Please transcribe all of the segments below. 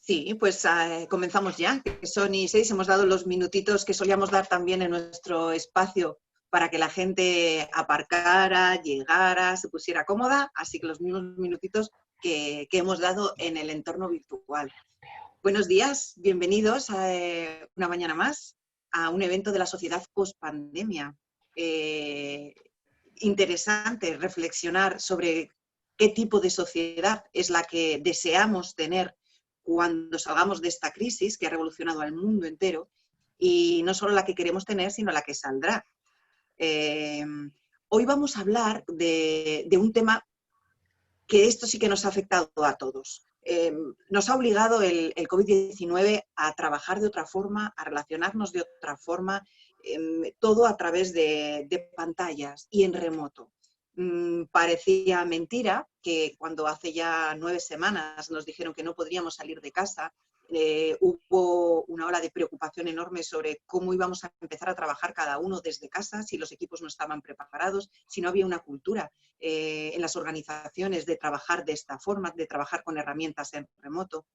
Sí, pues comenzamos ya, que son y 6, hemos dado los minutitos que solíamos dar también en nuestro espacio para que la gente aparcara, llegara, se pusiera cómoda, así que los mismos minutitos que hemos dado en el entorno virtual. Buenos días, bienvenidos a una mañana más a un evento de la sociedad post-pandemia. Interesante reflexionar sobre qué tipo de sociedad es la que deseamos tener cuando salgamos de esta crisis que ha revolucionado al mundo entero, y no solo la que queremos tener, sino la que saldrá. Hoy vamos a hablar de un tema que esto sí que nos ha afectado a todos. Nos ha obligado el COVID-19 a trabajar de otra forma, a relacionarnos de otra forma, todo a través de pantallas y en remoto. Parecía mentira que cuando hace ya 9 semanas nos dijeron que no podríamos salir de casa, hubo una ola de preocupación enorme sobre cómo íbamos a empezar a trabajar cada uno desde casa, si los equipos no estaban preparados, si no había una cultura en las organizaciones de trabajar de esta forma, de trabajar con herramientas en remoto.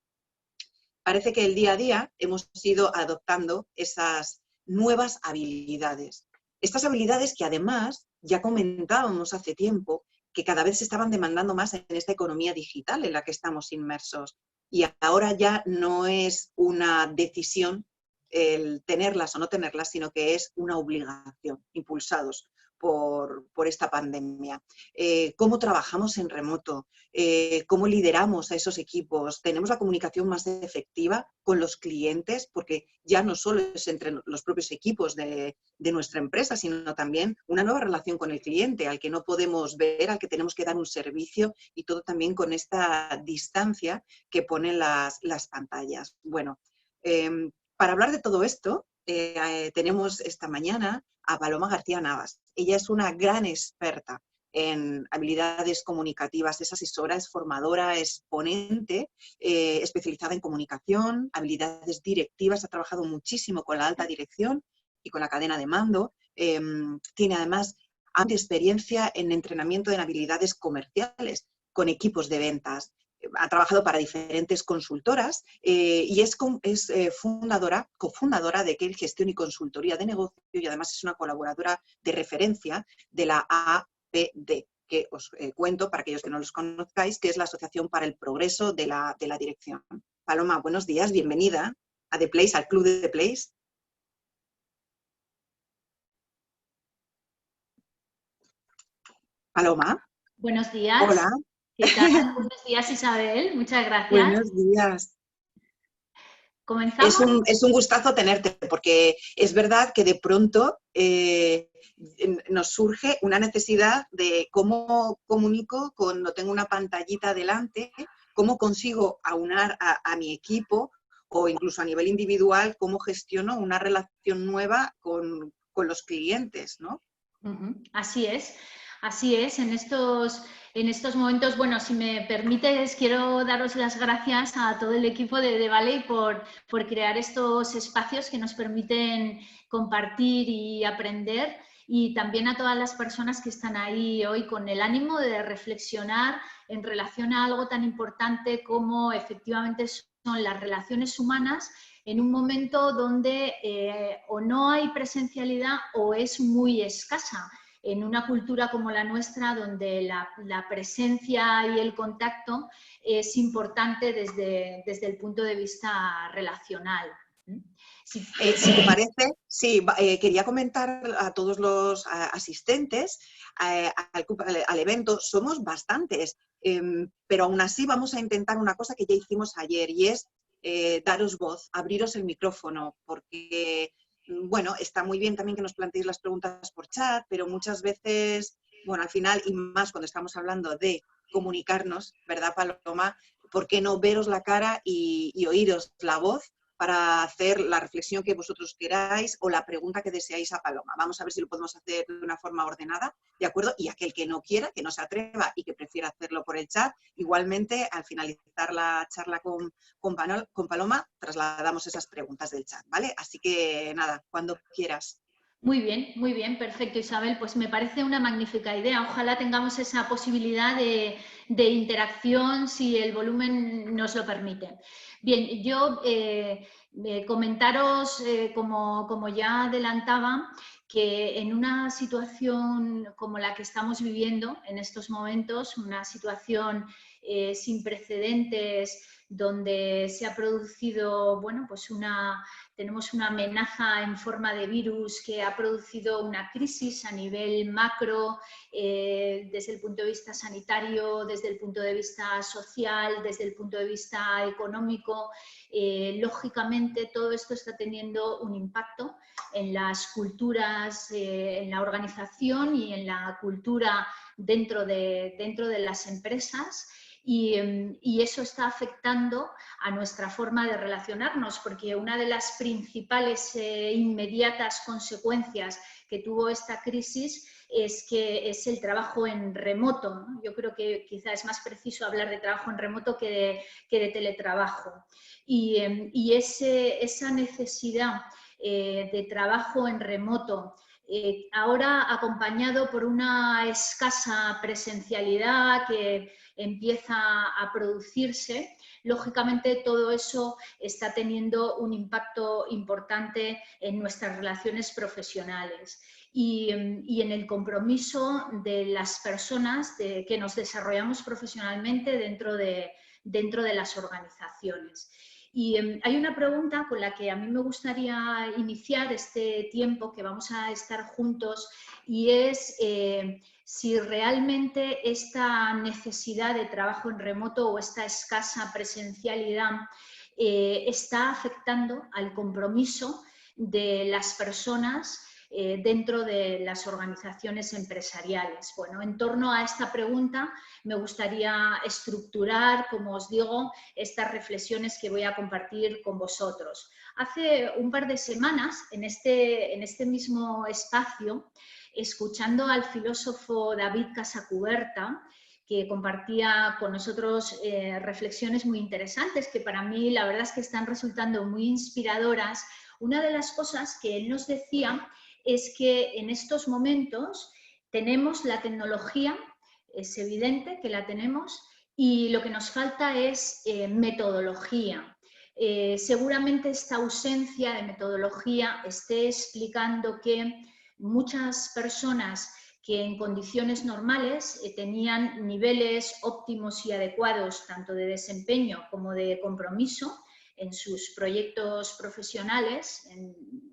Parece que el día a día hemos ido adoptando esas nuevas habilidades. Estas habilidades que además ya comentábamos hace tiempo que cada vez se estaban demandando más en esta economía digital en la que estamos inmersos. Y ahora ya no es una decisión el tenerlas o no tenerlas, sino que es una obligación, impulsados por esta pandemia. ¿Cómo trabajamos en remoto? ¿Cómo lideramos a esos equipos? ¿Tenemos la comunicación más efectiva con los clientes? Porque ya no solo es entre los propios equipos de nuestra empresa, sino también una nueva relación con el cliente, al que no podemos ver, al que tenemos que dar un servicio, y todo también con esta distancia que ponen las pantallas. Bueno, para hablar de todo esto, tenemos esta mañana a Paloma García Navas. Ella es una gran experta en habilidades comunicativas, es asesora, es formadora, es ponente, especializada en comunicación, habilidades directivas, ha trabajado muchísimo con la alta dirección y con la cadena de mando. Tiene además amplia experiencia en entrenamiento en habilidades comerciales con equipos de ventas. Ha trabajado para diferentes consultoras y es cofundadora de Keil Gestión y Consultoría de Negocio, y además es una colaboradora de referencia de la APD, que os cuento, para aquellos que no los conozcáis, que es la Asociación para el Progreso de la Dirección. Paloma, buenos días, bienvenida a The Place, al Club de The Place. Paloma. Buenos días. Hola. ¿Qué tal? Buenos días, Isabel. Muchas gracias. Buenos días. ¿Comenzamos? Es un gustazo tenerte, porque es verdad que de pronto nos surge una necesidad de cómo comunico cuando tengo una pantallita delante, cómo consigo aunar a mi equipo, o incluso a nivel individual, cómo gestiono una relación nueva con los clientes, ¿no? Así es. Así es, en estos momentos, bueno, si me permites, quiero daros las gracias a todo el equipo de The Valley por crear estos espacios que nos permiten compartir y aprender, y también a todas las personas que están ahí hoy con el ánimo de reflexionar en relación a algo tan importante como efectivamente son las relaciones humanas en un momento donde o no hay presencialidad o es muy escasa. En una cultura como la nuestra, donde la presencia y el contacto es importante desde el punto de vista relacional. Si te parece, sí, quería comentar a todos los asistentes al evento. Somos bastantes, pero aún así vamos a intentar una cosa que ya hicimos ayer, y es daros voz, abriros el micrófono, porque bueno, está muy bien también que nos planteéis las preguntas por chat, pero muchas veces, bueno, al final, y más cuando estamos hablando de comunicarnos, ¿verdad, Paloma? ¿Por qué no veros la cara y oíros la voz para hacer la reflexión que vosotros queráis o la pregunta que deseáis a Paloma? Vamos a ver si lo podemos hacer de una forma ordenada, ¿de acuerdo? Y aquel que no quiera, que no se atreva y que prefiera hacerlo por el chat, igualmente al finalizar la charla con Paloma trasladamos esas preguntas del chat, ¿vale? Así que nada, cuando quieras. muy bien, perfecto, Isabel. Pues me parece una magnífica idea. Ojalá tengamos esa posibilidad de interacción si el volumen nos lo permite. Bien, yo comentaros, como ya adelantaba, que en una situación como la que estamos viviendo en estos momentos, una situación sin precedentes, donde se ha producido, bueno, pues tenemos una amenaza en forma de virus que ha producido una crisis a nivel macro, desde el punto de vista sanitario, desde el punto de vista social, desde el punto de vista económico. Lógicamente, todo esto está teniendo un impacto en las culturas, en la organización y en la cultura dentro de las empresas. Y eso está afectando a nuestra forma de relacionarnos, porque una de las principales inmediatas consecuencias que tuvo esta crisis es el trabajo en remoto, ¿no? Yo creo que quizá es más preciso hablar de trabajo en remoto que de teletrabajo. Y esa necesidad de trabajo en remoto, ahora acompañado por una escasa presencialidad que empieza a producirse, lógicamente todo eso está teniendo un impacto importante en nuestras relaciones profesionales y en el compromiso de las personas que nos desarrollamos profesionalmente dentro de las organizaciones. Y hay una pregunta con la que a mí me gustaría iniciar este tiempo que vamos a estar juntos, y es si realmente esta necesidad de trabajo en remoto o esta escasa presencialidad está afectando al compromiso de las personas dentro de las organizaciones empresariales. Bueno, en torno a esta pregunta me gustaría estructurar, como os digo, estas reflexiones que voy a compartir con vosotros. Hace un par de semanas, en este mismo espacio, escuchando al filósofo David Casacuberta, que compartía con nosotros reflexiones muy interesantes que para mí la verdad es que están resultando muy inspiradoras. Una de las cosas que él nos decía es que en estos momentos tenemos la tecnología, es evidente que la tenemos, y lo que nos falta es metodología. Seguramente esta ausencia de metodología esté explicando que muchas personas que en condiciones normales tenían niveles óptimos y adecuados tanto de desempeño como de compromiso en sus proyectos profesionales,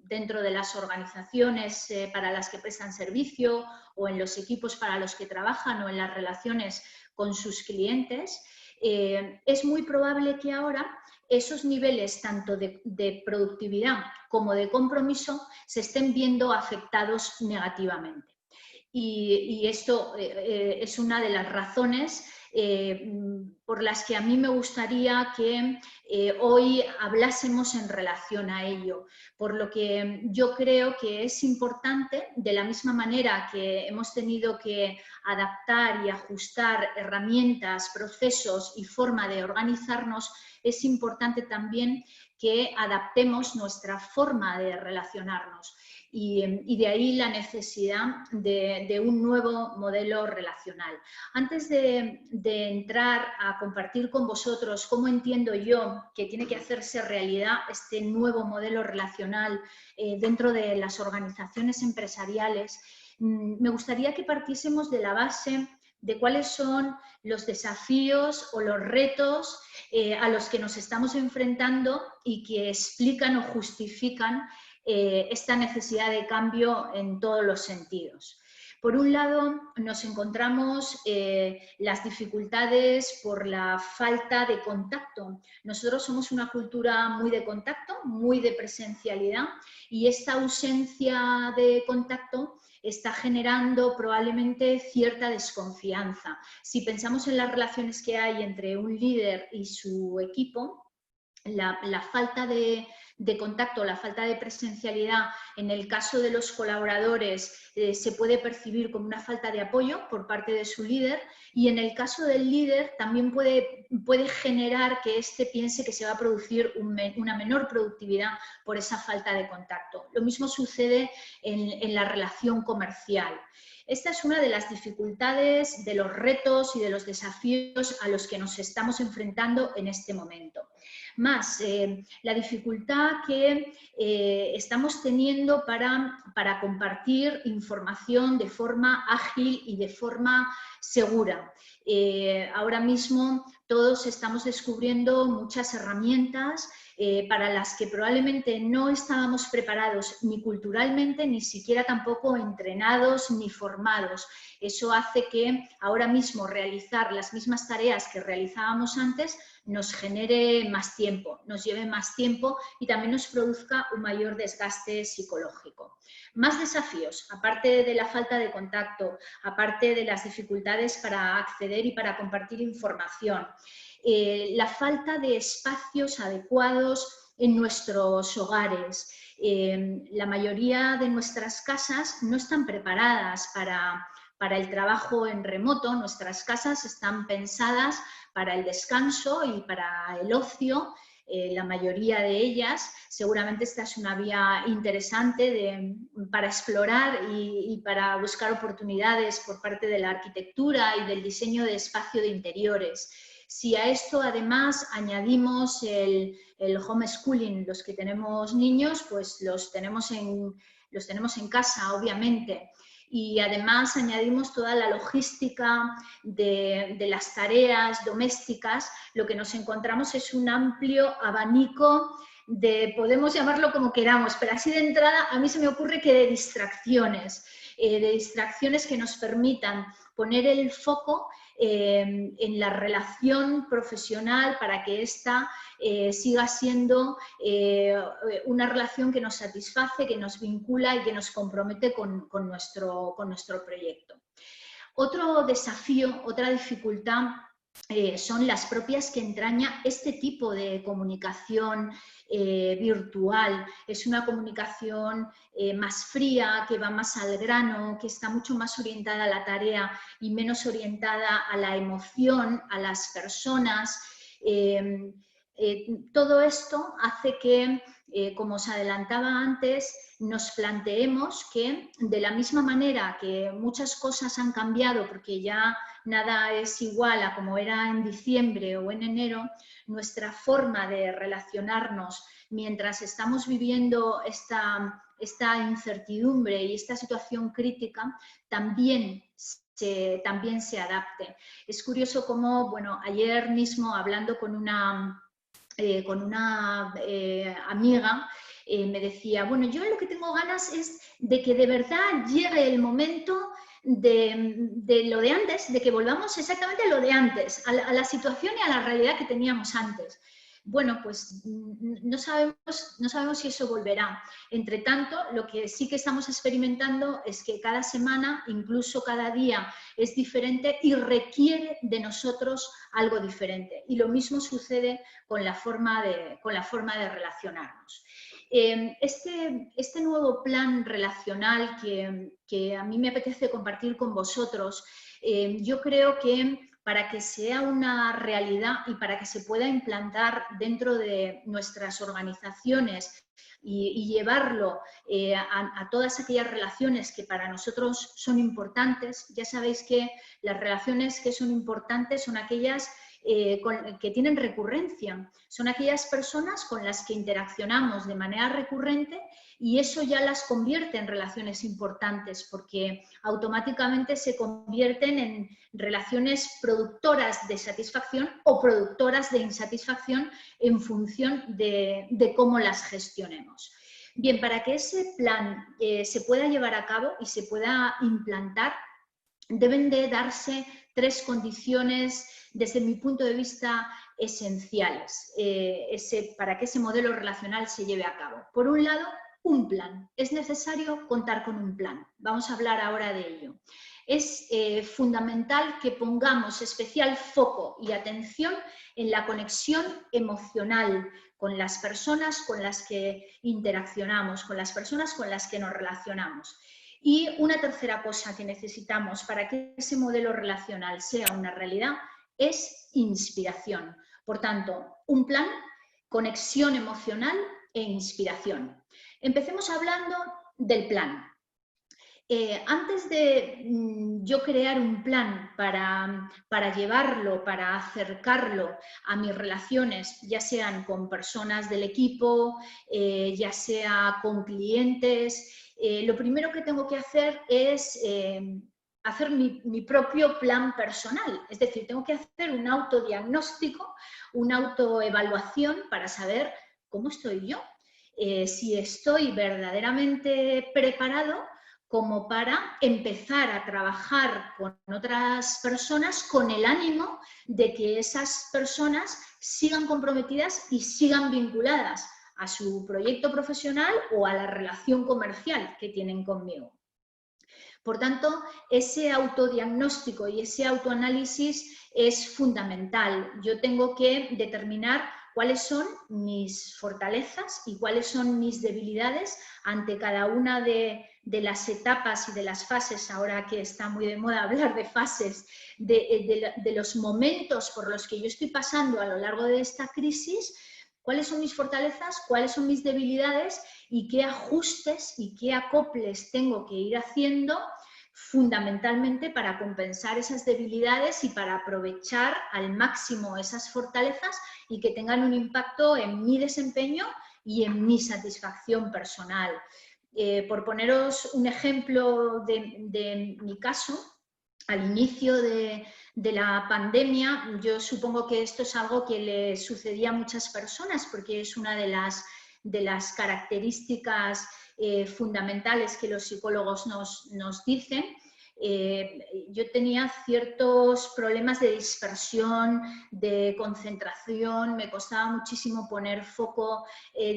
dentro de las organizaciones para las que prestan servicio o en los equipos para los que trabajan o en las relaciones con sus clientes, es muy probable que ahora esos niveles tanto de productividad como de compromiso se estén viendo afectados negativamente. Y esto es una de las razones por las que a mí me gustaría que hoy hablásemos en relación a ello, por lo que yo creo que es importante, de la misma manera que hemos tenido que adaptar y ajustar herramientas, procesos y forma de organizarnos, es importante también que adaptemos nuestra forma de relacionarnos. Y de ahí la necesidad de un nuevo modelo relacional. Antes de entrar a compartir con vosotros cómo entiendo yo que tiene que hacerse realidad este nuevo modelo relacional dentro de las organizaciones empresariales, me gustaría que partiésemos de la base de cuáles son los desafíos o los retos a los que nos estamos enfrentando y que explican o justifican esta necesidad de cambio en todos los sentidos. Por un lado, nos encontramos las dificultades por la falta de contacto. Nosotros somos una cultura muy de contacto, muy de presencialidad, y esta ausencia de contacto está generando probablemente cierta desconfianza. Si pensamos en las relaciones que hay entre un líder y su equipo, la falta de de contacto, la falta de presencialidad, en el caso de los colaboradores, se puede percibir como una falta de apoyo por parte de su líder, y en el caso del líder también puede generar que éste piense que se va a producir una menor productividad por esa falta de contacto. Lo mismo sucede en la relación comercial. Esta es una de las dificultades, de los retos y de los desafíos a los que nos estamos enfrentando en este momento. Más la dificultad que estamos teniendo para compartir información de forma ágil y de forma segura. Ahora mismo todos estamos descubriendo muchas herramientas para las que probablemente no estábamos preparados ni culturalmente, ni siquiera tampoco entrenados ni formados. Eso hace que ahora mismo realizar las mismas tareas que realizábamos antes nos genere más tiempo, nos lleve más tiempo y también nos produzca un mayor desgaste psicológico. Más desafíos, aparte de la falta de contacto, aparte de las dificultades para acceder y para compartir información, la falta de espacios adecuados en nuestros hogares. La mayoría de nuestras casas no están preparadas para el trabajo en remoto. Nuestras casas están pensadas para el descanso y para el ocio, la mayoría de ellas. Seguramente esta es una vía interesante para explorar y para buscar oportunidades por parte de la arquitectura y del diseño de espacio de interiores. Si a esto además añadimos el homeschooling, los que tenemos niños, pues los tenemos en casa, obviamente. Y además añadimos toda la logística de las tareas domésticas, lo que nos encontramos es un amplio abanico de, podemos llamarlo como queramos, pero así de entrada a mí se me ocurre que de distracciones que nos permitan poner el foco en la relación profesional para que ésta siga siendo una relación que nos satisface, que nos vincula y que nos compromete con nuestro proyecto. Otro desafío, otra dificultad son las propias que entraña este tipo de comunicación virtual. Es una comunicación más fría, que va más al grano, que está mucho más orientada a la tarea y menos orientada a la emoción, a las personas. Todo esto hace que, como os adelantaba antes, nos planteemos que de la misma manera que muchas cosas han cambiado, porque ya nada es igual a como era en diciembre o en enero, nuestra forma de relacionarnos mientras estamos viviendo esta incertidumbre y esta situación crítica también se adapte. Es curioso cómo, bueno, ayer mismo hablando con una amiga, me decía, bueno, yo lo que tengo ganas es de que de verdad llegue el momento de lo de antes, de que volvamos exactamente a lo de antes, a la situación y a la realidad que teníamos antes. Bueno, pues no sabemos si eso volverá. Entre tanto, lo que sí que estamos experimentando es que cada semana, incluso cada día, es diferente y requiere de nosotros algo diferente. Y lo mismo sucede con la forma de relacionarnos. Este nuevo plan relacional que a mí me apetece compartir con vosotros, yo creo que para que sea una realidad y para que se pueda implantar dentro de nuestras organizaciones y llevarlo a todas aquellas relaciones que para nosotros son importantes. Ya sabéis que las relaciones que son importantes son aquellas que tienen recurrencia, son aquellas personas con las que interaccionamos de manera recurrente y eso ya las convierte en relaciones importantes porque automáticamente se convierten en relaciones productoras de satisfacción o productoras de insatisfacción en función de cómo las gestionemos. Bien, para que ese plan se pueda llevar a cabo y se pueda implantar, deben de darse 3 condiciones, desde mi punto de vista, esenciales para que ese modelo relacional se lleve a cabo. Por un lado, un plan. Es necesario contar con un plan. Vamos a hablar ahora de ello. es fundamental que pongamos especial foco y atención en la conexión emocional con las personas con las que interaccionamos, con las personas con las que nos relacionamos. Y una tercera cosa que necesitamos para que ese modelo relacional sea una realidad es inspiración. Por tanto, un plan, conexión emocional e inspiración. Empecemos hablando del plan. Antes de yo crear un plan para llevarlo, para acercarlo a mis relaciones, ya sean con personas del equipo, ya sea con clientes, lo primero que tengo que hacer es hacer mi propio plan personal. Es decir, tengo que hacer un autodiagnóstico, una autoevaluación para saber cómo estoy yo, si estoy verdaderamente preparado como para empezar a trabajar con otras personas con el ánimo de que esas personas sigan comprometidas y sigan vinculadas a su proyecto profesional o a la relación comercial que tienen conmigo. Por tanto, ese autodiagnóstico y ese autoanálisis es fundamental. Yo tengo que determinar cuáles son mis fortalezas y cuáles son mis debilidades ante cada una de las etapas y de las fases, ahora que está muy de moda hablar de fases, de los momentos por los que yo estoy pasando a lo largo de esta crisis, cuáles son mis fortalezas, cuáles son mis debilidades y qué ajustes y qué acoples tengo que ir haciendo fundamentalmente para compensar esas debilidades y para aprovechar al máximo esas fortalezas y que tengan un impacto en mi desempeño y en mi satisfacción personal. Por poneros un ejemplo de mi caso, al inicio de la pandemia, yo supongo que esto es algo que le sucedía a muchas personas porque es una de las características fundamentales que los psicólogos nos dicen. Yo tenía ciertos problemas de dispersión, de concentración, me costaba muchísimo poner foco,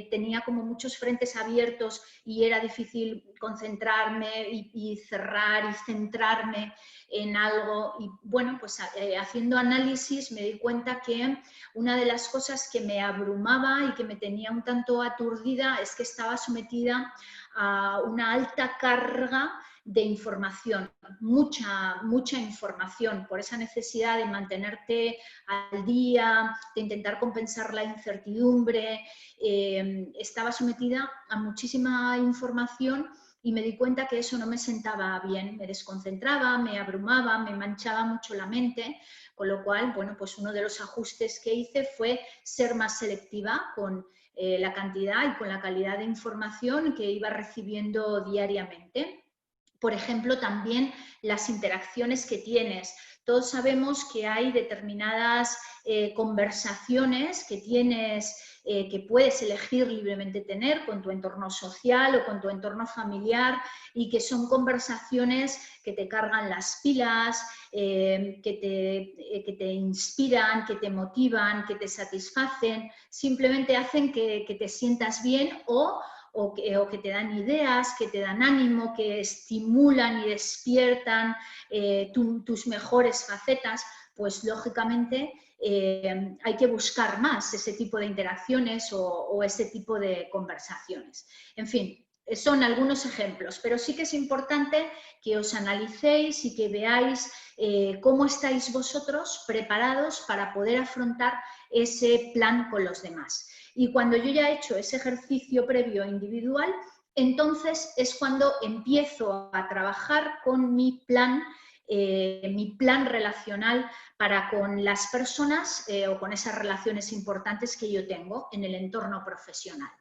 tenía como muchos frentes abiertos y era difícil concentrarme y cerrar y centrarme en algo. Y bueno, pues haciendo análisis me di cuenta que una de las cosas que me abrumaba y que me tenía un tanto aturdida es que estaba sometida a una alta carga de información, mucha información, por esa necesidad de mantenerte al día, de intentar compensar la incertidumbre. Estaba sometida a muchísima información y me di cuenta que eso no me sentaba bien, me desconcentraba, me abrumaba, me manchaba mucho la mente, con lo cual, bueno, pues uno de los ajustes que hice fue ser más selectiva con la cantidad y con la calidad de información que iba recibiendo diariamente. Por ejemplo, también las interacciones que tienes. Todos sabemos que hay determinadas conversaciones que tienes, que puedes elegir libremente tener con tu entorno social o con tu entorno familiar y que son conversaciones que te cargan las pilas, que te inspiran, que te motivan, que te satisfacen, simplemente hacen que te sientas bien o que te dan ideas, que te dan ánimo, que estimulan y despiertan tus mejores facetas, pues lógicamente hay que buscar más ese tipo de interacciones o ese tipo de conversaciones. En fin, son algunos ejemplos, pero sí que es importante que os analicéis y que veáis cómo estáis vosotros preparados para poder afrontar ese plan con los demás. Y cuando yo ya he hecho ese ejercicio previo individual, entonces es cuando empiezo a trabajar con mi plan relacional para con las personas o con esas relaciones importantes que yo tengo en el entorno profesional.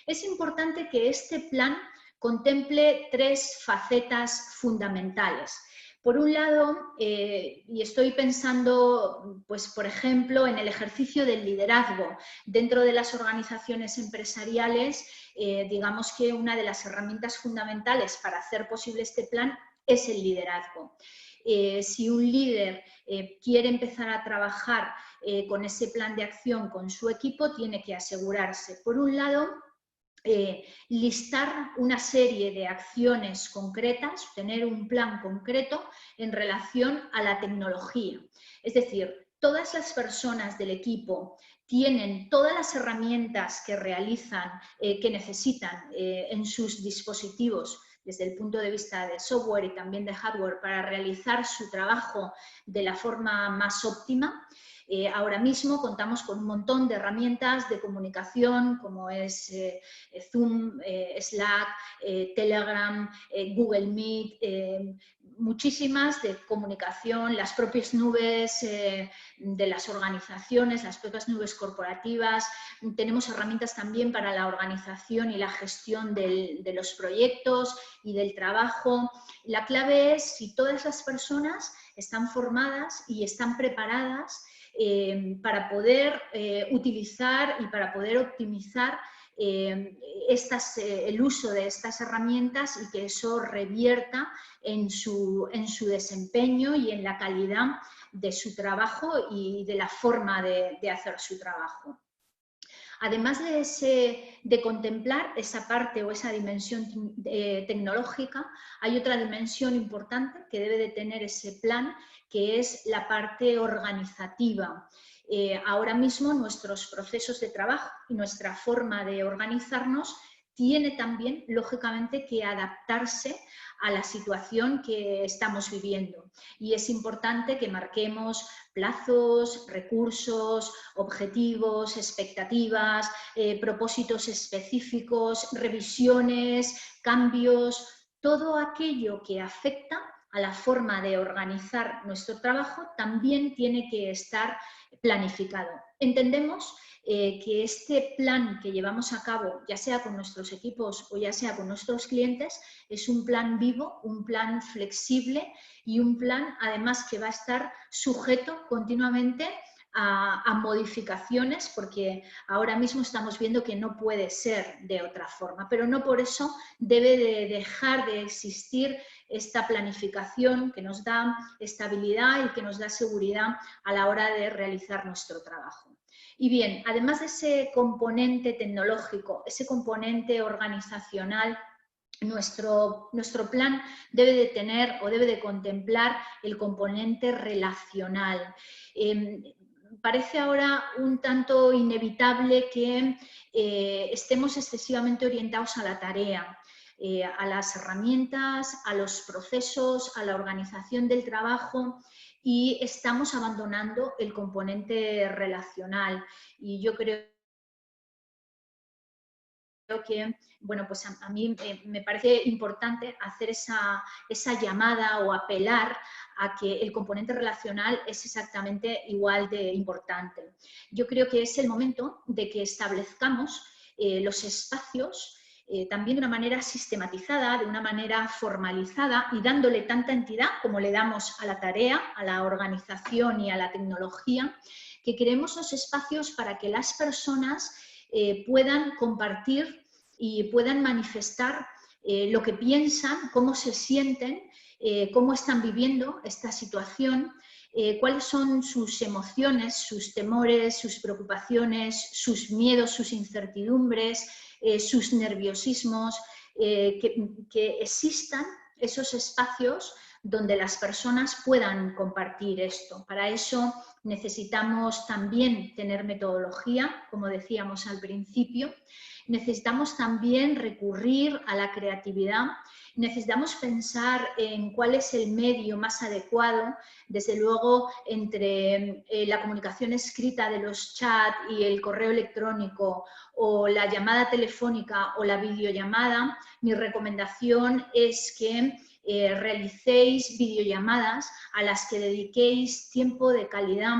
Es importante que este plan contemple tres facetas fundamentales. Por un lado, y estoy pensando, pues, por ejemplo, en el ejercicio del liderazgo. Dentro de las organizaciones empresariales, digamos que una de las herramientas fundamentales para hacer posible este plan es el liderazgo. Si un líder quiere empezar a trabajar con ese plan de acción con su equipo, tiene que asegurarse, por un lado, listar una serie de acciones concretas, tener un plan concreto en relación a la tecnología. Es decir, todas las personas del equipo tienen todas las herramientas que realizan, que necesitan en sus dispositivos desde el punto de vista de software y también de hardware para realizar su trabajo de la forma más óptima. Ahora mismo contamos con un montón de herramientas de comunicación como es Zoom, Slack, Telegram, Google Meet, muchísimas de comunicación, las propias nubes de las organizaciones, las propias nubes corporativas. Tenemos herramientas también para la organización y la gestión de los proyectos y del trabajo. La clave es si todas las personas están formadas y están preparadas para poder utilizar y para poder optimizar el uso de estas herramientas y que eso revierta en su desempeño y en la calidad de su trabajo y de la forma de hacer su trabajo. Además de contemplar esa parte o esa dimensión tecnológica, hay otra dimensión importante que debe de tener ese plan, que es la parte organizativa. Ahora mismo nuestros procesos de trabajo y nuestra forma de organizarnos tiene también, lógicamente, que adaptarse a la situación que estamos viviendo. Y es importante que marquemos plazos, recursos, objetivos, expectativas, propósitos específicos, revisiones, cambios, todo aquello que afecta a la forma de organizar nuestro trabajo también tiene que estar planificado. Entendemos que este plan que llevamos a cabo, ya sea con nuestros equipos o ya sea con nuestros clientes, es un plan vivo, un plan flexible y un plan además que va a estar sujeto continuamente a modificaciones, porque ahora mismo estamos viendo que no puede ser de otra forma, pero no por eso debe de dejar de existir esta planificación que nos da estabilidad y que nos da seguridad a la hora de realizar nuestro trabajo. Y bien, además de ese componente tecnológico, ese componente organizacional, nuestro plan debe de tener o debe de contemplar el componente relacional. Parece ahora un tanto inevitable que estemos excesivamente orientados a la tarea, a las herramientas, a los procesos, a la organización del trabajo, y estamos abandonando el componente relacional. Y yo creo que, bueno, pues a mí me parece importante hacer esa llamada o apelar a que el componente relacional es exactamente igual de importante. Yo creo que es el momento de que establezcamos los espacios también de una manera sistematizada, de una manera formalizada y dándole tanta entidad como le damos a la tarea, a la organización y a la tecnología, que creemos los espacios para que las personas puedan compartir y puedan manifestar lo que piensan, cómo se sienten, cómo están viviendo esta situación, cuáles son sus emociones, sus temores, sus preocupaciones, sus miedos, sus incertidumbres, sus nerviosismos, que existan esos espacios donde las personas puedan compartir esto. Para eso necesitamos también tener metodología, como decíamos al principio. Necesitamos también recurrir a la creatividad. Necesitamos pensar en cuál es el medio más adecuado, desde luego entre la comunicación escrita de los chats y el correo electrónico o la llamada telefónica o la videollamada. Mi recomendación es que realicéis videollamadas a las que dediquéis tiempo de calidad,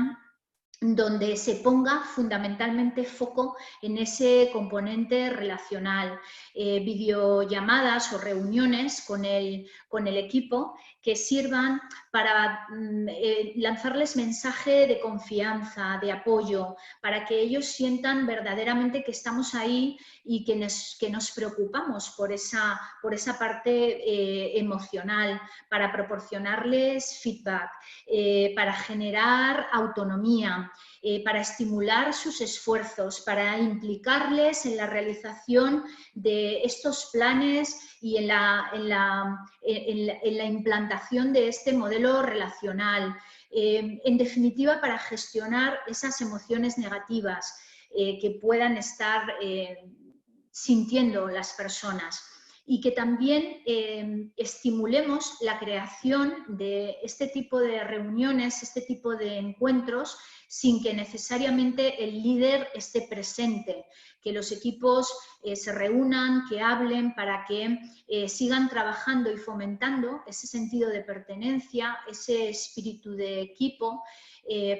donde se ponga fundamentalmente foco en ese componente relacional, videollamadas o reuniones con el equipo que sirvan para lanzarles mensaje de confianza, de apoyo, para que ellos sientan verdaderamente que estamos ahí y que nos preocupamos por esa parte emocional, para proporcionarles feedback, para generar autonomía. para estimular sus esfuerzos, para implicarles en la realización de estos planes y en la implantación de este modelo relacional. En definitiva, para gestionar esas emociones negativas que puedan estar sintiendo las personas. Y que también estimulemos la creación de este tipo de reuniones, este tipo de encuentros, sin que necesariamente el líder esté presente, que los equipos se reúnan, que hablen para que sigan trabajando y fomentando ese sentido de pertenencia, ese espíritu de equipo,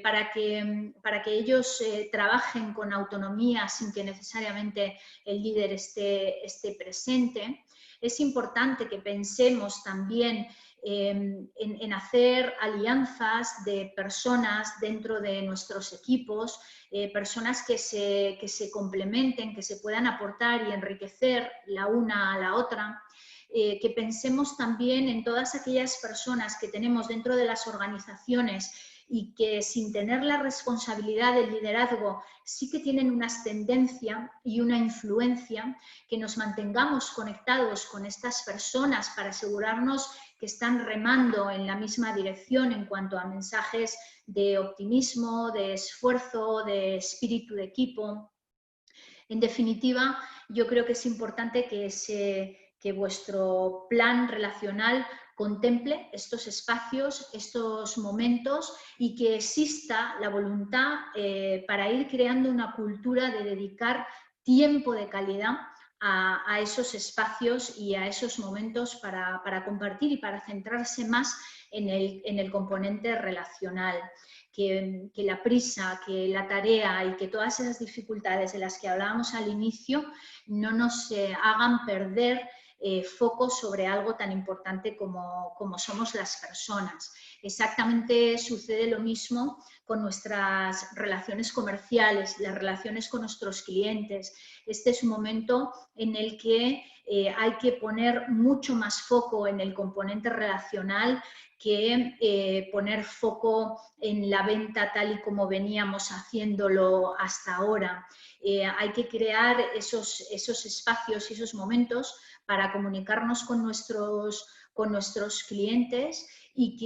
para que ellos trabajen con autonomía sin que necesariamente el líder esté presente. Es importante que pensemos también en hacer alianzas de personas dentro de nuestros equipos, personas que se complementen, que se puedan aportar y enriquecer la una a la otra. Que pensemos también en todas aquellas personas que tenemos dentro de las organizaciones y que sin tener la responsabilidad del liderazgo sí que tienen una ascendencia y una influencia, que nos mantengamos conectados con estas personas para asegurarnos que están remando en la misma dirección en cuanto a mensajes de optimismo, de esfuerzo, de espíritu de equipo. En definitiva, yo creo que es importante que vuestro plan relacional contemple estos espacios, estos momentos y que exista la voluntad para ir creando una cultura de dedicar tiempo de calidad a esos espacios y a esos momentos para compartir y para centrarse más en el componente relacional. Que la prisa, que la tarea y que todas esas dificultades de las que hablábamos al inicio no nos hagan perder foco sobre algo tan importante como somos las personas. Exactamente sucede lo mismo con nuestras relaciones comerciales, las relaciones con nuestros clientes. Este es un momento en el que hay que poner mucho más foco en el componente relacional que poner foco en la venta tal y como veníamos haciéndolo hasta ahora. Hay que crear esos espacios y esos momentos para comunicarnos con nuestros clientes y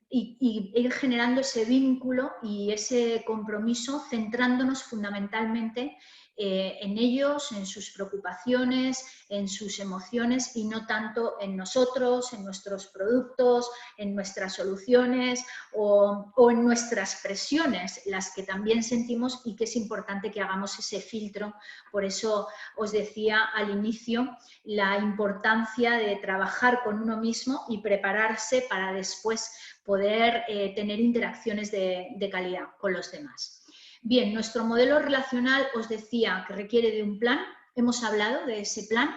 ir generando ese vínculo y ese compromiso, centrándonos fundamentalmente en ellos, en sus preocupaciones, en sus emociones y no tanto en nosotros, en nuestros productos, en nuestras soluciones o en nuestras presiones, las que también sentimos y que es importante que hagamos ese filtro. Por eso os decía al inicio la importancia de trabajar con uno mismo y prepararse para después poder tener interacciones de calidad con los demás. Bien, nuestro modelo relacional os decía que requiere de un plan, hemos hablado de ese plan,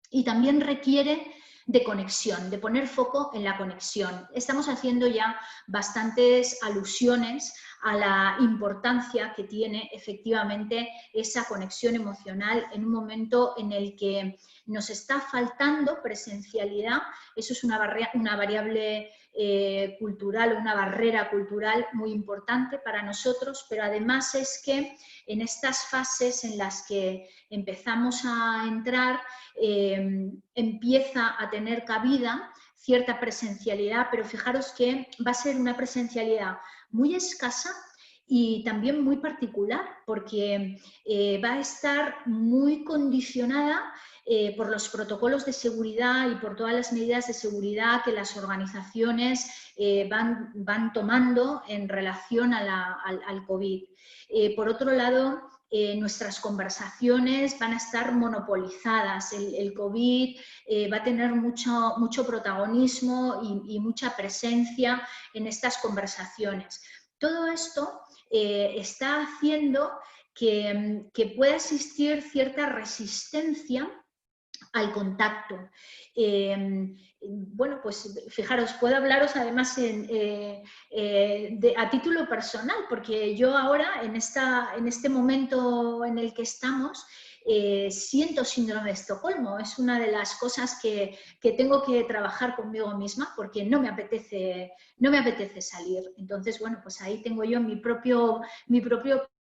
y también requiere de conexión, de poner foco en la conexión. Estamos haciendo ya bastantes alusiones a la importancia que tiene efectivamente esa conexión emocional en un momento en el que nos está faltando presencialidad. Eso es una variable cultural, una barrera cultural muy importante para nosotros, pero además es que en estas fases en las que empezamos a entrar, empieza a tener cabida cierta presencialidad, pero fijaros que va a ser una presencialidad muy escasa y también muy particular, porque va a estar muy condicionada por los protocolos de seguridad y por todas las medidas de seguridad que las organizaciones van tomando en relación al COVID. Por otro lado, nuestras conversaciones van a estar monopolizadas. El COVID va a tener mucho protagonismo y mucha presencia en estas conversaciones. Todo esto está haciendo que pueda existir cierta resistencia al contacto. Bueno, pues fijaros, puedo hablaros además a título personal, porque yo ahora, en este momento en el que estamos, siento síndrome de Estocolmo. Es una de las cosas que tengo que trabajar conmigo misma, porque no me apetece salir. Entonces, bueno, pues ahí tengo yo mi propio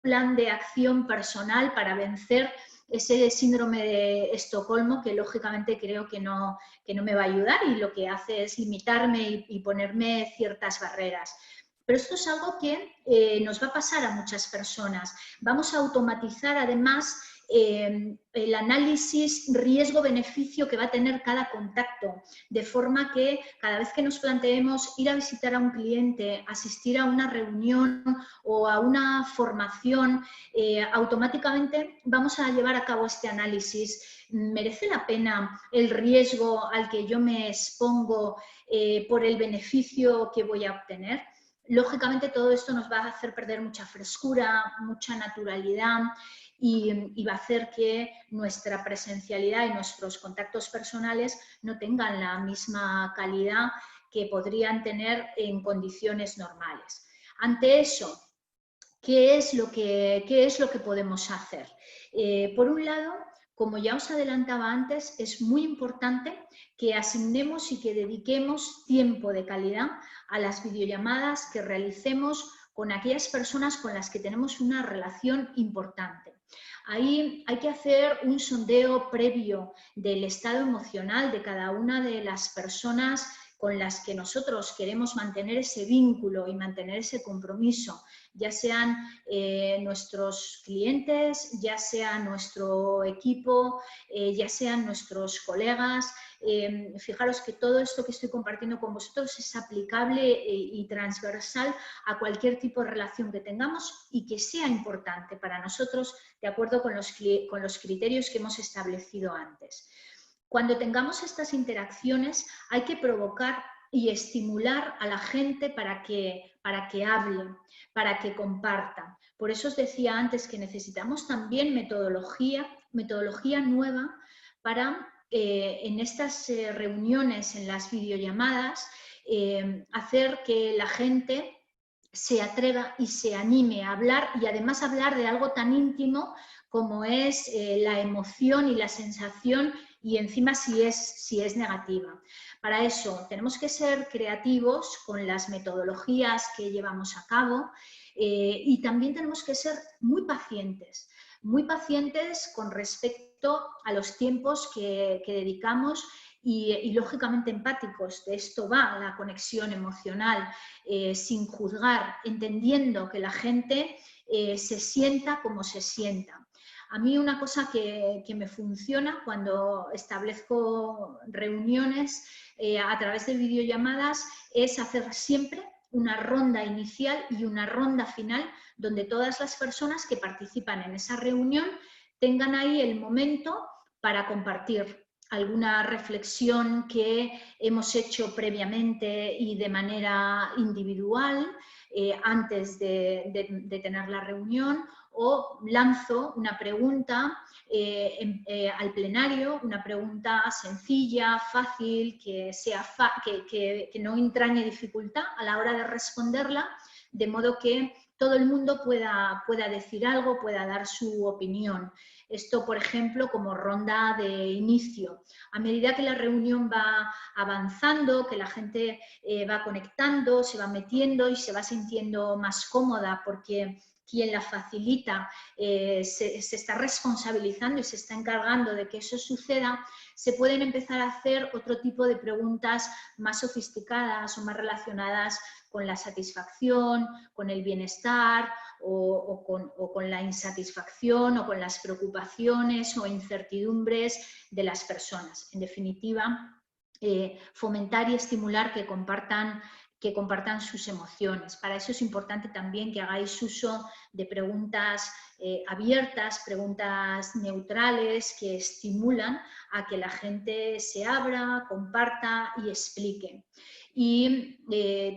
plan de acción personal para vencer ese síndrome de Estocolmo, que lógicamente creo que no me va a ayudar, y lo que hace es limitarme y ponerme ciertas barreras. Pero esto es algo que nos va a pasar a muchas personas. Vamos a automatizar además el análisis riesgo-beneficio que va a tener cada contacto, de forma que cada vez que nos planteemos ir a visitar a un cliente, asistir a una reunión o a una formación, automáticamente vamos a llevar a cabo este análisis. ¿Merece la pena el riesgo al que yo me expongo por el beneficio que voy a obtener? Lógicamente todo esto nos va a hacer perder mucha frescura, mucha naturalidad, y va a hacer que nuestra presencialidad y nuestros contactos personales no tengan la misma calidad que podrían tener en condiciones normales. Ante eso, ¿qué es lo que podemos hacer? Por un lado, como ya os adelantaba antes, es muy importante que asignemos y que dediquemos tiempo de calidad a las videollamadas que realicemos con aquellas personas con las que tenemos una relación importante. Ahí hay que hacer un sondeo previo del estado emocional de cada una de las personas con las que nosotros queremos mantener ese vínculo y mantener ese compromiso, ya sean nuestros clientes, ya sea nuestro equipo, ya sean nuestros colegas. Fijaros que todo esto que estoy compartiendo con vosotros es aplicable y transversal a cualquier tipo de relación que tengamos y que sea importante para nosotros, de acuerdo con los criterios que hemos establecido antes. Cuando tengamos estas interacciones hay que provocar y estimular a la gente para que hable, para que comparta. Por eso os decía antes que necesitamos también metodología nueva para en estas reuniones, en las videollamadas, hacer que la gente se atreva y se anime a hablar, y además hablar de algo tan íntimo como es la emoción y la sensación, y encima si es negativa. Para eso tenemos que ser creativos con las metodologías que llevamos a cabo, y también tenemos que ser muy pacientes con respecto a los tiempos que dedicamos, y lógicamente empáticos. De esto va la conexión emocional, sin juzgar, entendiendo que la gente se sienta como se sienta. A mí una cosa que me funciona cuando establezco reuniones a través de videollamadas es hacer siempre una ronda inicial y una ronda final, donde todas las personas que participan en esa reunión tengan ahí el momento para compartir alguna reflexión que hemos hecho previamente y de manera individual antes de tener la reunión, o lanzo una pregunta al plenario, una pregunta sencilla, fácil, que no entrañe dificultad a la hora de responderla, de modo que todo el mundo pueda decir algo, pueda dar su opinión. Esto, por ejemplo, como ronda de inicio. A medida que la reunión va avanzando, que la gente va conectando, se va metiendo y se va sintiendo más cómoda, porque quien la facilita se está responsabilizando y se está encargando de que eso suceda, se pueden empezar a hacer otro tipo de preguntas más sofisticadas o más relacionadas con la satisfacción, con el bienestar, o con la insatisfacción, o con las preocupaciones o incertidumbres de las personas. En definitiva, fomentar y estimular que compartan sus emociones. Para eso es importante también que hagáis uso de preguntas abiertas, preguntas neutrales, que estimulan a que la gente se abra, comparta y explique. Y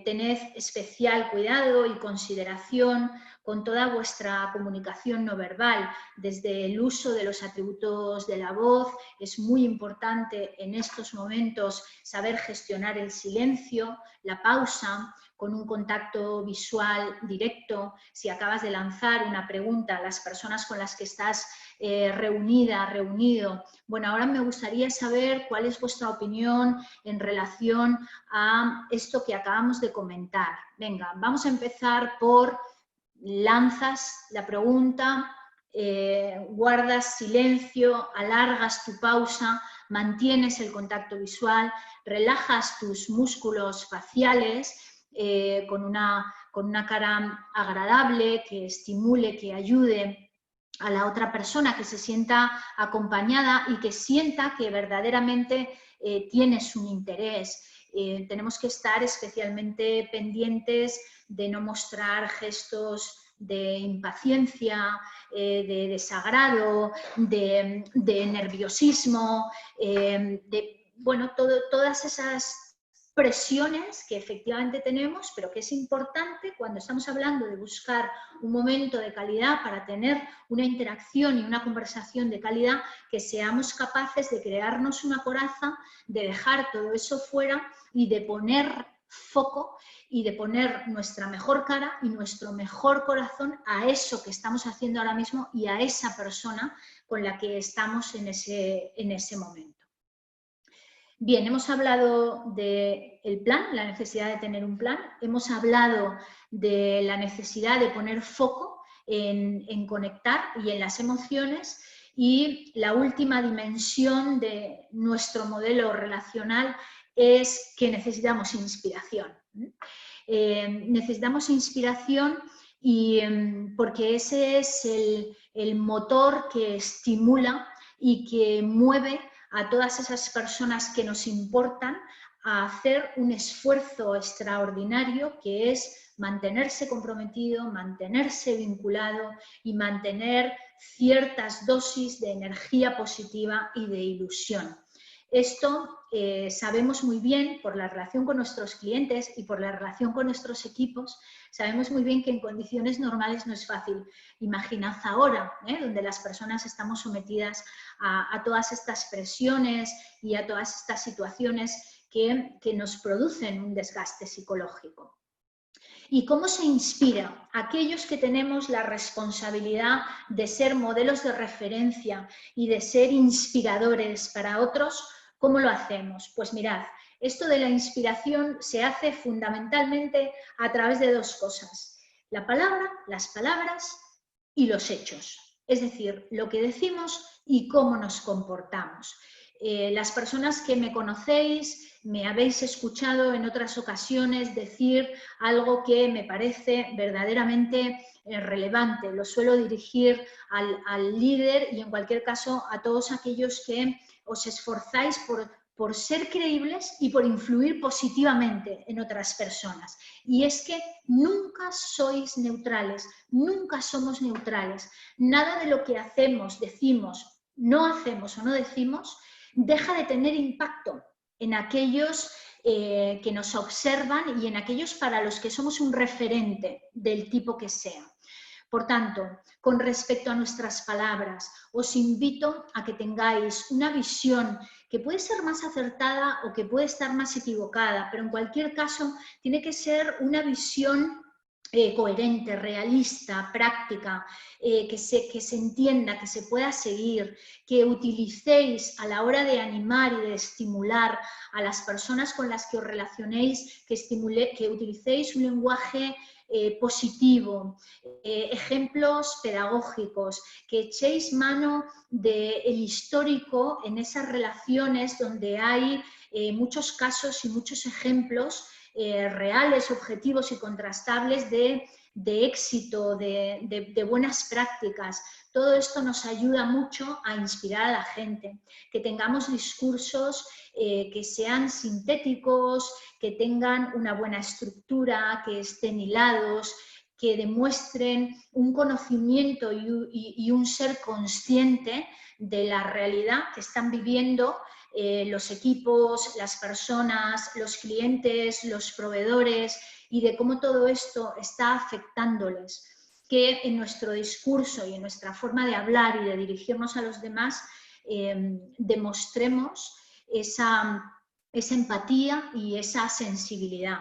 tened especial cuidado y consideración con toda vuestra comunicación no verbal, desde el uso de los atributos de la voz. Es muy importante en estos momentos saber gestionar el silencio, la pausa, con un contacto visual directo. Si acabas de lanzar una pregunta a las personas con las que estás reunida, reunido, bueno, ahora me gustaría saber cuál es vuestra opinión en relación a esto que acabamos de comentar. Venga, vamos a empezar por lanzas la pregunta, guardas silencio, alargas tu pausa, mantienes el contacto visual, relajas tus músculos faciales con una cara agradable, que estimule, que ayude a la otra persona, que se sienta acompañada y que sienta que verdaderamente tienes un interés. Tenemos que estar especialmente pendientes de no mostrar gestos de impaciencia, de desagrado, de nerviosismo, bueno, todas esas presiones que efectivamente tenemos, pero que es importante cuando estamos hablando de buscar un momento de calidad para tener una interacción y una conversación de calidad, que seamos capaces de crearnos una coraza, de dejar todo eso fuera y de poner foco y de poner nuestra mejor cara y nuestro mejor corazón a eso que estamos haciendo ahora mismo y a esa persona con la que estamos en ese momento. Bien, hemos hablado del plan, la necesidad de tener un plan, hemos hablado de la necesidad de poner foco en conectar y en las emociones, y la última dimensión de nuestro modelo relacional es que necesitamos inspiración. Necesitamos inspiración porque ese es el motor que estimula y que mueve a todas esas personas que nos importan a hacer un esfuerzo extraordinario, que es mantenerse comprometido, mantenerse vinculado y mantener ciertas dosis de energía positiva y de ilusión. Esto sabemos muy bien por la relación con nuestros clientes y por la relación con nuestros equipos, sabemos muy bien que en condiciones normales no es fácil. Imaginad ahora, donde las personas estamos sometidas a todas estas presiones y a todas estas situaciones que nos producen un desgaste psicológico. ¿Y cómo se inspira? Aquellos que tenemos la responsabilidad de ser modelos de referencia y de ser inspiradores para otros, ¿cómo lo hacemos? Pues mirad, esto de la inspiración se hace fundamentalmente a través de dos cosas: la palabra, las palabras y los hechos. Es decir, lo que decimos y cómo nos comportamos. Las personas que me conocéis, me habéis escuchado en otras ocasiones decir algo que me parece verdaderamente relevante. Lo suelo dirigir al líder y en cualquier caso a todos aquellos que os esforzáis por ser creíbles y por influir positivamente en otras personas. Y es que nunca sois neutrales, nunca somos neutrales. Nada de lo que hacemos, decimos, no hacemos o no decimos deja de tener impacto en aquellos que nos observan y en aquellos para los que somos un referente del tipo que sea. Por tanto, con respecto a nuestras palabras, os invito a que tengáis una visión que puede ser más acertada o que puede estar más equivocada, pero en cualquier caso tiene que ser una visión coherente, realista, práctica, que se entienda, que se pueda seguir, que utilicéis a la hora de animar y de estimular a las personas con las que os relacionéis, que utilicéis un lenguaje positivo, ejemplos pedagógicos, que echéis mano del histórico en esas relaciones donde hay muchos casos y muchos ejemplos reales, objetivos y contrastables de éxito, de buenas prácticas. Todo esto nos ayuda mucho a inspirar a la gente, que tengamos discursos que sean sintéticos, que tengan una buena estructura, que estén hilados, que demuestren un conocimiento y un ser consciente de la realidad que están viviendo los equipos, las personas, los clientes, los proveedores, y de cómo todo esto está afectándoles. que en nuestro discurso y en nuestra forma de hablar y de dirigirnos a los demás demostremos esa empatía y esa sensibilidad.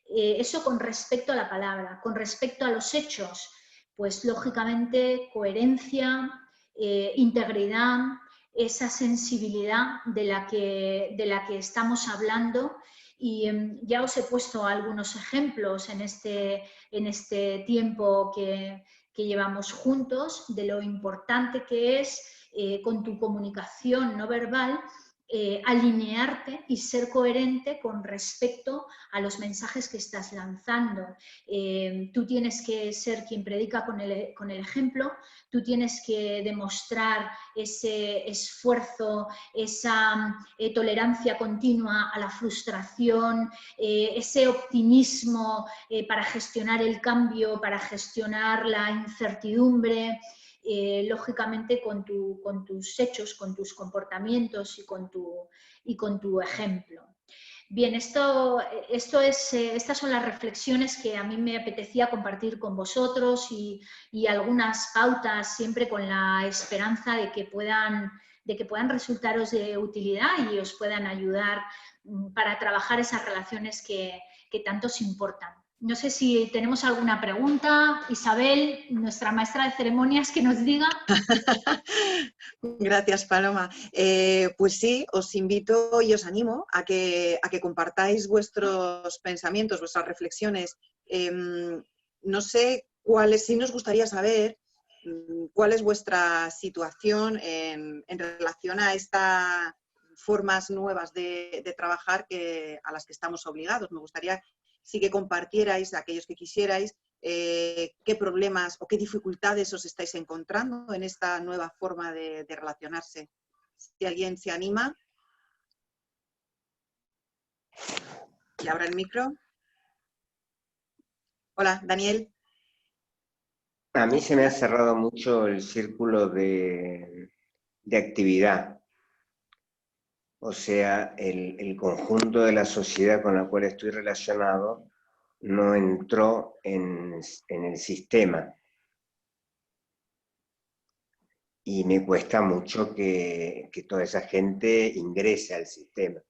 Eso con respecto a la palabra. Con respecto a los hechos, pues lógicamente coherencia, integridad, esa sensibilidad de la que estamos hablando. Y ya os he puesto algunos ejemplos en este tiempo que llevamos juntos de lo importante que es con tu comunicación no verbal alinearte y ser coherente con respecto a los mensajes que estás lanzando. Tú tienes que ser quien predica con el ejemplo, tú tienes que demostrar ese esfuerzo, esa tolerancia continua a la frustración, ese optimismo para gestionar el cambio, para gestionar la incertidumbre. Lógicamente con tus hechos, con tus comportamientos y con tu ejemplo. Bien, estas son las reflexiones que a mí me apetecía compartir con vosotros y algunas pautas siempre con la esperanza de que puedan resultaros de utilidad y os puedan ayudar para trabajar esas relaciones que tanto os importan. No sé si tenemos alguna pregunta. Isabel, nuestra maestra de ceremonias, que nos diga. Gracias, Paloma. Pues sí, os invito y os animo a que compartáis vuestros pensamientos, vuestras reflexiones. No sé sí nos gustaría saber cuál es vuestra situación en relación a estas formas nuevas de trabajar a las que estamos obligados. Me gustaría sí que compartierais, aquellos que quisierais, qué problemas o qué dificultades os estáis encontrando en esta nueva forma de relacionarse. Si alguien se anima. Y abra el micro. Hola, Daniel. A mí se me ha cerrado mucho el círculo de actividad. O sea, el conjunto de la sociedad con la cual estoy relacionado no entró en el sistema. Y me cuesta mucho que toda esa gente ingrese al sistema.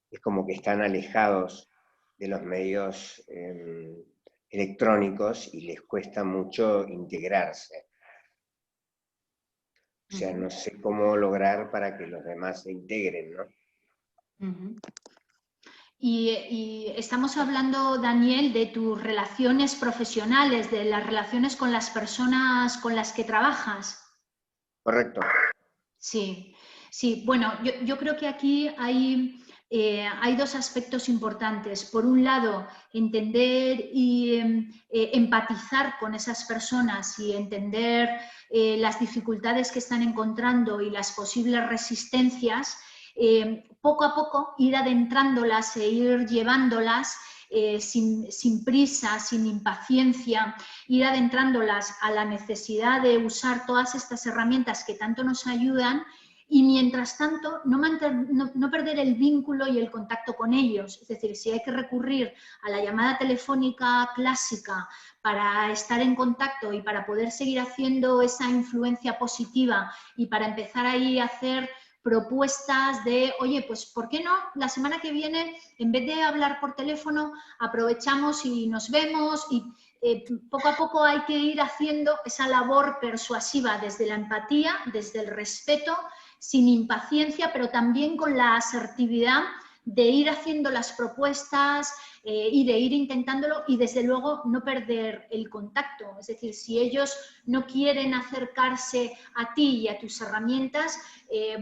Es como que están alejados de los medios electrónicos y les cuesta mucho integrarse. O sea, no sé cómo lograr para que los demás se integren, ¿no? Y estamos hablando, Daniel, de tus relaciones profesionales, de las relaciones con las personas con las que trabajas. Correcto. Sí, sí. Bueno, yo creo que aquí hay dos aspectos importantes. Por un lado, entender y empatizar con esas personas y entender las dificultades que están encontrando y las posibles resistencias. Poco a poco ir adentrándolas e ir llevándolas sin prisa, sin impaciencia, ir adentrándolas a la necesidad de usar todas estas herramientas que tanto nos ayudan y mientras tanto no perder el vínculo y el contacto con ellos. Es decir, si hay que recurrir a la llamada telefónica clásica para estar en contacto y para poder seguir haciendo esa influencia positiva y para empezar ahí a hacer propuestas de, oye, pues ¿por qué no? La semana que viene, en vez de hablar por teléfono, aprovechamos y nos vemos y poco a poco hay que ir haciendo esa labor persuasiva desde la empatía, desde el respeto, sin impaciencia, pero también con la asertividad de ir haciendo las propuestas y de ir intentándolo y desde luego no perder el contacto. Es decir, si ellos no quieren acercarse a ti y a tus herramientas,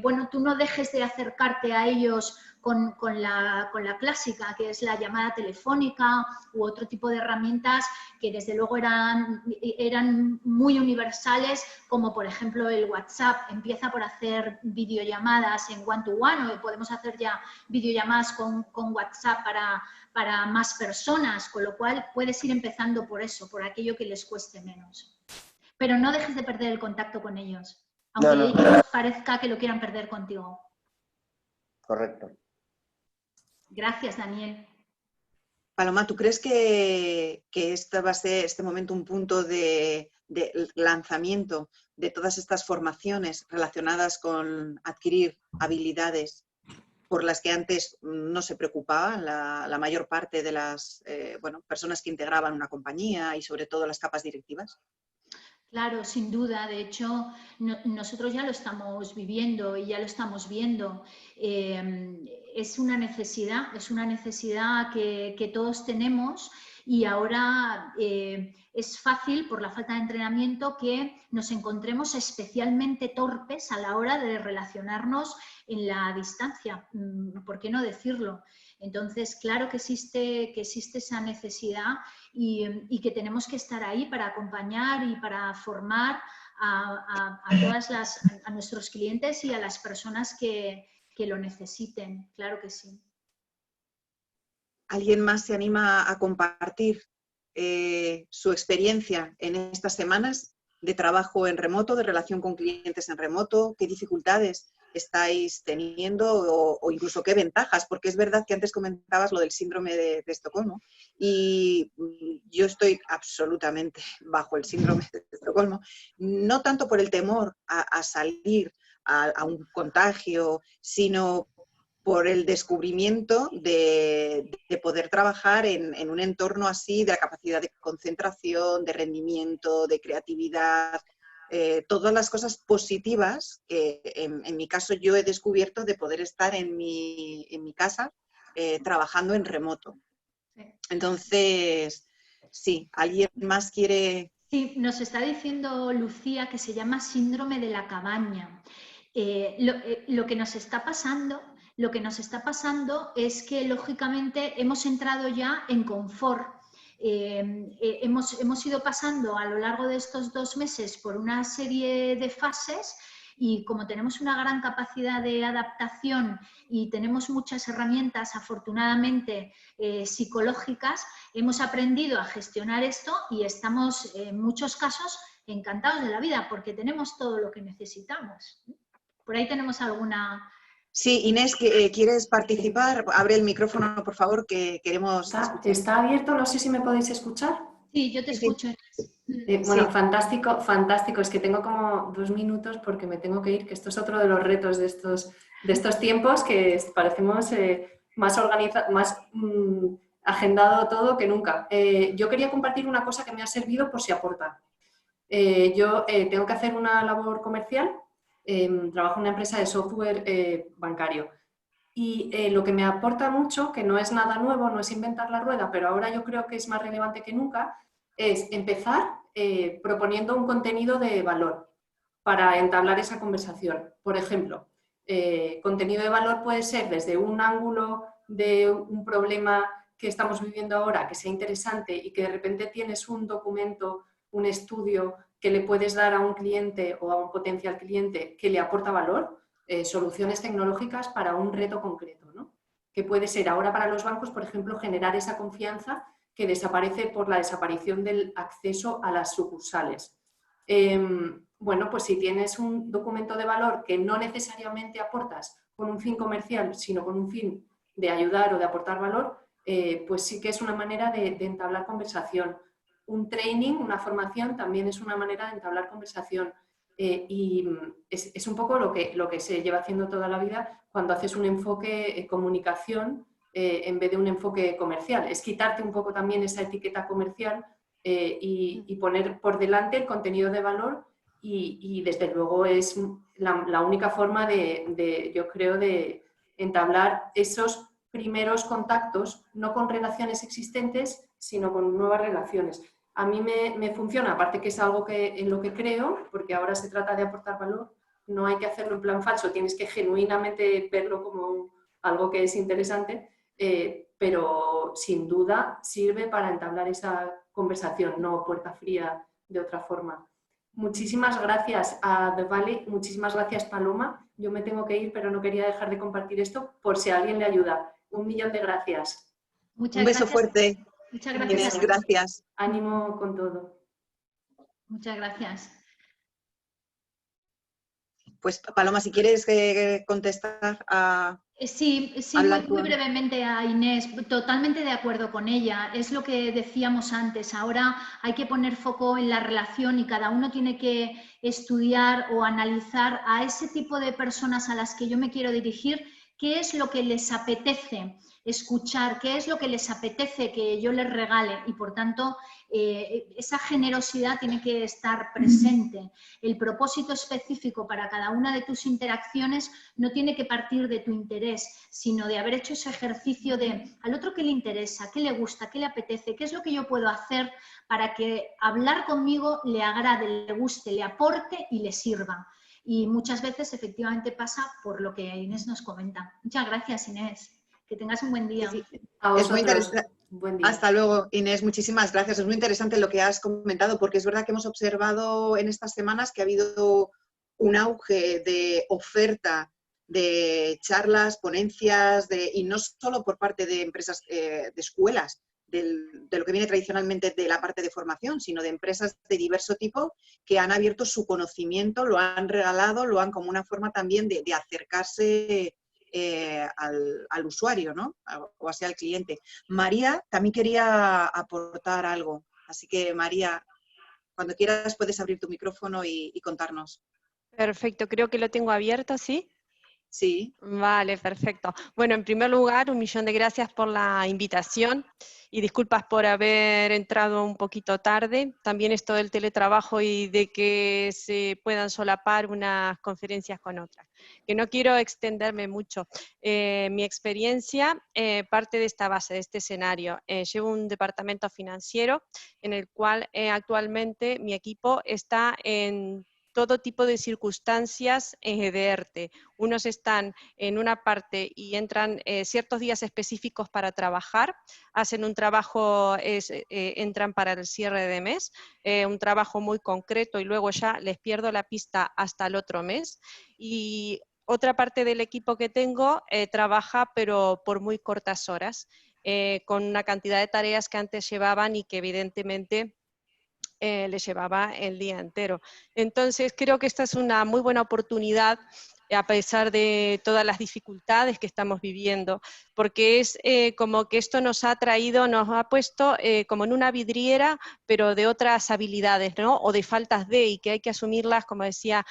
bueno, tú no dejes de acercarte a ellos con la clásica, que es la llamada telefónica u otro tipo de herramientas que desde luego eran muy universales, como por ejemplo el WhatsApp. Empieza por hacer videollamadas en one-to-one, o podemos hacer ya videollamadas con WhatsApp para más personas, con lo cual puedes ir empezando por eso, por aquello que les cueste menos. Pero no dejes de perder el contacto con ellos, aunque ellos parezca que lo quieran perder contigo. Correcto. Gracias, Daniel. Paloma, ¿tú crees que este va a ser este momento un punto de lanzamiento de todas estas formaciones relacionadas con adquirir habilidades por las que antes no se preocupaban la mayor parte de las personas que integraban una compañía y sobre todo las capas directivas? Claro, sin duda. De hecho, nosotros ya lo estamos viviendo y ya lo estamos viendo. Es una necesidad que todos tenemos y ahora es fácil, por la falta de entrenamiento, que nos encontremos especialmente torpes a la hora de relacionarnos en la distancia. ¿Por qué no decirlo? Entonces, claro que existe esa necesidad y que tenemos que estar ahí para acompañar y para formar a nuestros clientes y a las personas que lo necesiten. Claro que sí. ¿Alguien más se anima a compartir su experiencia en estas semanas de trabajo en remoto, de relación con clientes en remoto? ¿Qué dificultades estáis teniendo o incluso qué ventajas? Porque es verdad que antes comentabas lo del síndrome de Estocolmo y yo estoy absolutamente bajo el síndrome de Estocolmo, no tanto por el temor a salir a un contagio, sino por el descubrimiento de poder trabajar en un entorno así, de la capacidad de concentración, de rendimiento, de creatividad, todas las cosas positivas que en mi caso yo he descubierto de poder estar en mi casa trabajando en remoto. Entonces, sí, ¿alguien más quiere...? Sí, nos está diciendo Lucía que se llama síndrome de la cabaña. Lo que nos está pasando es que, lógicamente, hemos entrado ya en confort. Hemos ido pasando a lo largo de estos 2 meses por una serie de fases y como tenemos una gran capacidad de adaptación y tenemos muchas herramientas, afortunadamente, psicológicas, hemos aprendido a gestionar esto y estamos, en muchos casos, encantados de la vida porque tenemos todo lo que necesitamos. Por ahí tenemos alguna... Sí, Inés, ¿quieres participar? Abre el micrófono, por favor, que queremos escuchar. ¿Está abierto? No sé si me podéis escuchar. Sí, yo te escucho. Bueno, Sí. fantástico, fantástico. Es que tengo como 2 minutos porque me tengo que ir, que esto es otro de los retos de estos tiempos, que parecemos más agendado todo que nunca. Yo quería compartir una cosa que me ha servido por si aporta. Yo tengo que hacer una labor comercial, trabajo en una empresa de software bancario. Y lo que me aporta mucho, que no es nada nuevo, no es inventar la rueda, pero ahora yo creo que es más relevante que nunca, es empezar proponiendo un contenido de valor para entablar esa conversación. Por ejemplo, contenido de valor puede ser desde un ángulo de un problema que estamos viviendo ahora, que sea interesante y que de repente tienes un documento, un estudio que le puedes dar a un cliente o a un potencial cliente que le aporta valor, soluciones tecnológicas para un reto concreto, ¿no? Que puede ser ahora para los bancos, por ejemplo, generar esa confianza que desaparece por la desaparición del acceso a las sucursales. Bueno, pues si tienes un documento de valor que no necesariamente aportas con un fin comercial, sino con un fin de ayudar o de aportar valor, pues sí que es una manera de entablar conversación. Un training, una formación, también es una manera de entablar conversación. Y es un poco lo que se lleva haciendo toda la vida cuando haces un enfoque comunicación en vez de un enfoque comercial. Es quitarte un poco también esa etiqueta comercial y poner por delante el contenido de valor y desde luego es la única forma yo creo, de entablar esos primeros contactos, no con relaciones existentes, sino con nuevas relaciones. A mí me funciona, aparte que es algo en lo que creo, porque ahora se trata de aportar valor, no hay que hacerlo en plan falso, tienes que genuinamente verlo como algo que es interesante, pero sin duda sirve para entablar esa conversación, no puerta fría de otra forma. Muchísimas gracias a The Valley, muchísimas gracias Paloma. Yo me tengo que ir, pero no quería dejar de compartir esto por si a alguien le ayuda. 1.000.000 de gracias. Un beso fuerte. Muchas gracias. Gracias. Ánimo con todo. Muchas gracias. Pues Paloma, si quieres contestar a... Sí, muy brevemente a Inés, totalmente de acuerdo con ella. Es lo que decíamos antes, ahora hay que poner foco en la relación y cada uno tiene que estudiar o analizar a ese tipo de personas a las que yo me quiero dirigir, qué es lo que les apetece escuchar, qué es lo que les apetece que yo les regale y por tanto esa generosidad tiene que estar presente. El propósito específico para cada una de tus interacciones no tiene que partir de tu interés, sino de haber hecho ese ejercicio de al otro qué le interesa, qué le gusta, qué le apetece, qué es lo que yo puedo hacer para que hablar conmigo le agrade, le guste, le aporte y le sirva. Y muchas veces efectivamente pasa por lo que Inés nos comenta. Muchas gracias, Inés. Que tengas un buen día. Sí, a es muy vosotros. interesante. Buen día. Hasta luego, Inés. Muchísimas gracias. Es muy interesante lo que has comentado, porque es verdad que hemos observado en estas semanas que ha habido un auge de oferta de charlas, ponencias, y no solo por parte de empresas, de escuelas, de lo que viene tradicionalmente de la parte de formación, sino de empresas de diverso tipo que han abierto su conocimiento, lo han regalado, lo han como una forma también de acercarse al usuario, ¿no? O así al cliente. María también quería aportar algo, así que María, cuando quieras puedes abrir tu micrófono y contarnos. Perfecto, creo que lo tengo abierto, ¿sí? Sí. Vale, perfecto. Bueno, en primer lugar, 1.000.000 de gracias por la invitación y disculpas por haber entrado un poquito tarde. También esto del teletrabajo y de que se puedan solapar unas conferencias con otras. Que no quiero extenderme mucho. Mi experiencia parte de esta base, de este escenario. Llevo un departamento financiero en el cual actualmente mi equipo está en todo tipo de circunstancias de ERTE. Unos están en una parte y entran ciertos días específicos para trabajar, hacen un trabajo, entran para el cierre de mes, un trabajo muy concreto y luego ya les pierdo la pista hasta el otro mes. Y otra parte del equipo que tengo trabaja pero por muy cortas horas, con una cantidad de tareas que antes llevaban y que evidentemente les llevaba el día entero. Entonces creo que esta es una muy buena oportunidad a pesar de todas las dificultades que estamos viviendo, porque es como que esto nos ha traído, nos ha puesto como en una vidriera, pero de otras habilidades, ¿no? O de faltas de, y que hay que asumirlas, como decía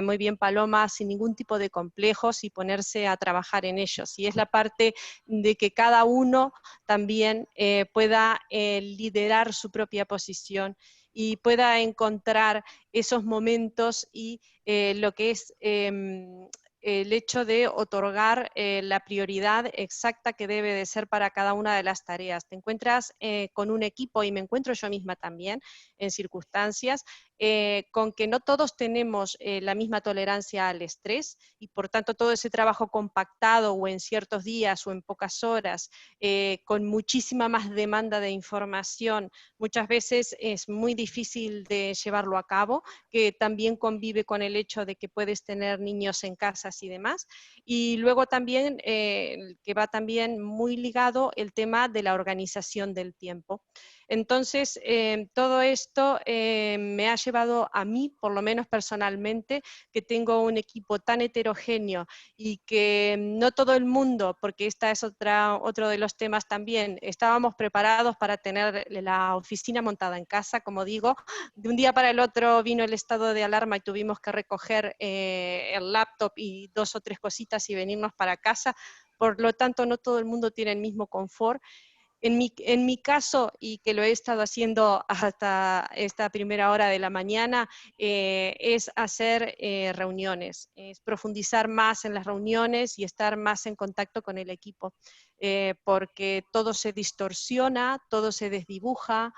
muy bien Paloma, sin ningún tipo de complejos y ponerse a trabajar en ellos. Y es la parte de que cada uno también pueda liderar su propia posición y pueda encontrar esos momentos y lo que es el hecho de otorgar la prioridad exacta que debe de ser para cada una de las tareas. Te encuentras con un equipo, y me encuentro yo misma también en circunstancias, con que no todos tenemos la misma tolerancia al estrés y por tanto todo ese trabajo compactado o en ciertos días o en pocas horas, con muchísima más demanda de información, muchas veces es muy difícil de llevarlo a cabo, que también convive con el hecho de que puedes tener niños en casas y demás. Y luego también, que va también muy ligado el tema de la organización del tiempo. Entonces, todo esto me ha llevado a mí, por lo menos personalmente, que tengo un equipo tan heterogéneo y que no todo el mundo, porque esta es otro de los temas también, estábamos preparados para tener la oficina montada en casa, como digo. De un día para el otro vino el estado de alarma y tuvimos que recoger el laptop y 2 o 3 cositas y venirnos para casa. Por lo tanto, no todo el mundo tiene el mismo confort. En mi caso, y que lo he estado haciendo hasta esta primera hora de la mañana, es hacer reuniones, es profundizar más en las reuniones y estar más en contacto con el equipo, porque todo se distorsiona, todo se desdibuja,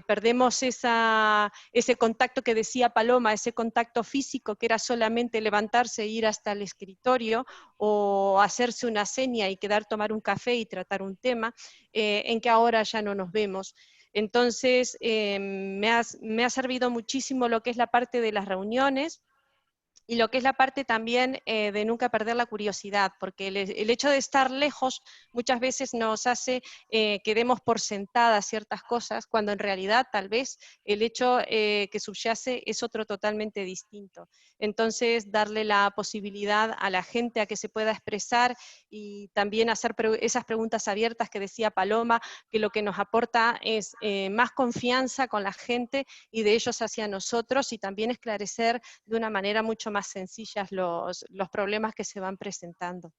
perdemos ese contacto que decía Paloma, ese contacto físico que era solamente levantarse e ir hasta el escritorio o hacerse una seña y quedar tomar un café y tratar un tema, en que ahora ya no nos vemos. Entonces, me ha servido muchísimo lo que es la parte de las reuniones, y lo que es la parte también de nunca perder la curiosidad, porque el hecho de estar lejos muchas veces nos hace que demos por sentadas ciertas cosas, cuando en realidad tal vez el hecho que subyace es otro totalmente distinto. Entonces, darle la posibilidad a la gente a que se pueda expresar y también hacer esas preguntas abiertas que decía Paloma, que lo que nos aporta es más confianza con la gente y de ellos hacia nosotros, y también esclarecer de una manera mucho más sencillas los problemas que se van presentando.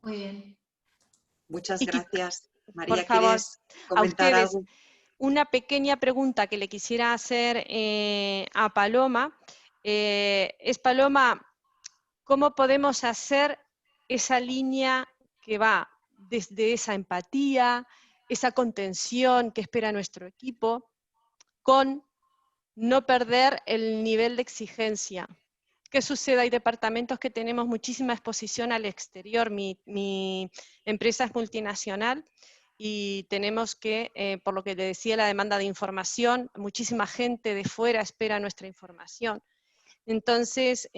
Muy bien. Muchas Y gracias. María, por favor, ¿quieres comentar a ustedes, algo? una pequeña pregunta que le quisiera hacer a Paloma. Es, Paloma, ¿cómo podemos hacer esa línea que va desde esa empatía, esa contención que espera nuestro equipo, con no perder el nivel de exigencia? ¿Qué sucede? Hay departamentos que tenemos muchísima exposición al exterior. Mi empresa es multinacional y tenemos que, por lo que le decía, la demanda de información, muchísima gente de fuera espera nuestra información. Entonces,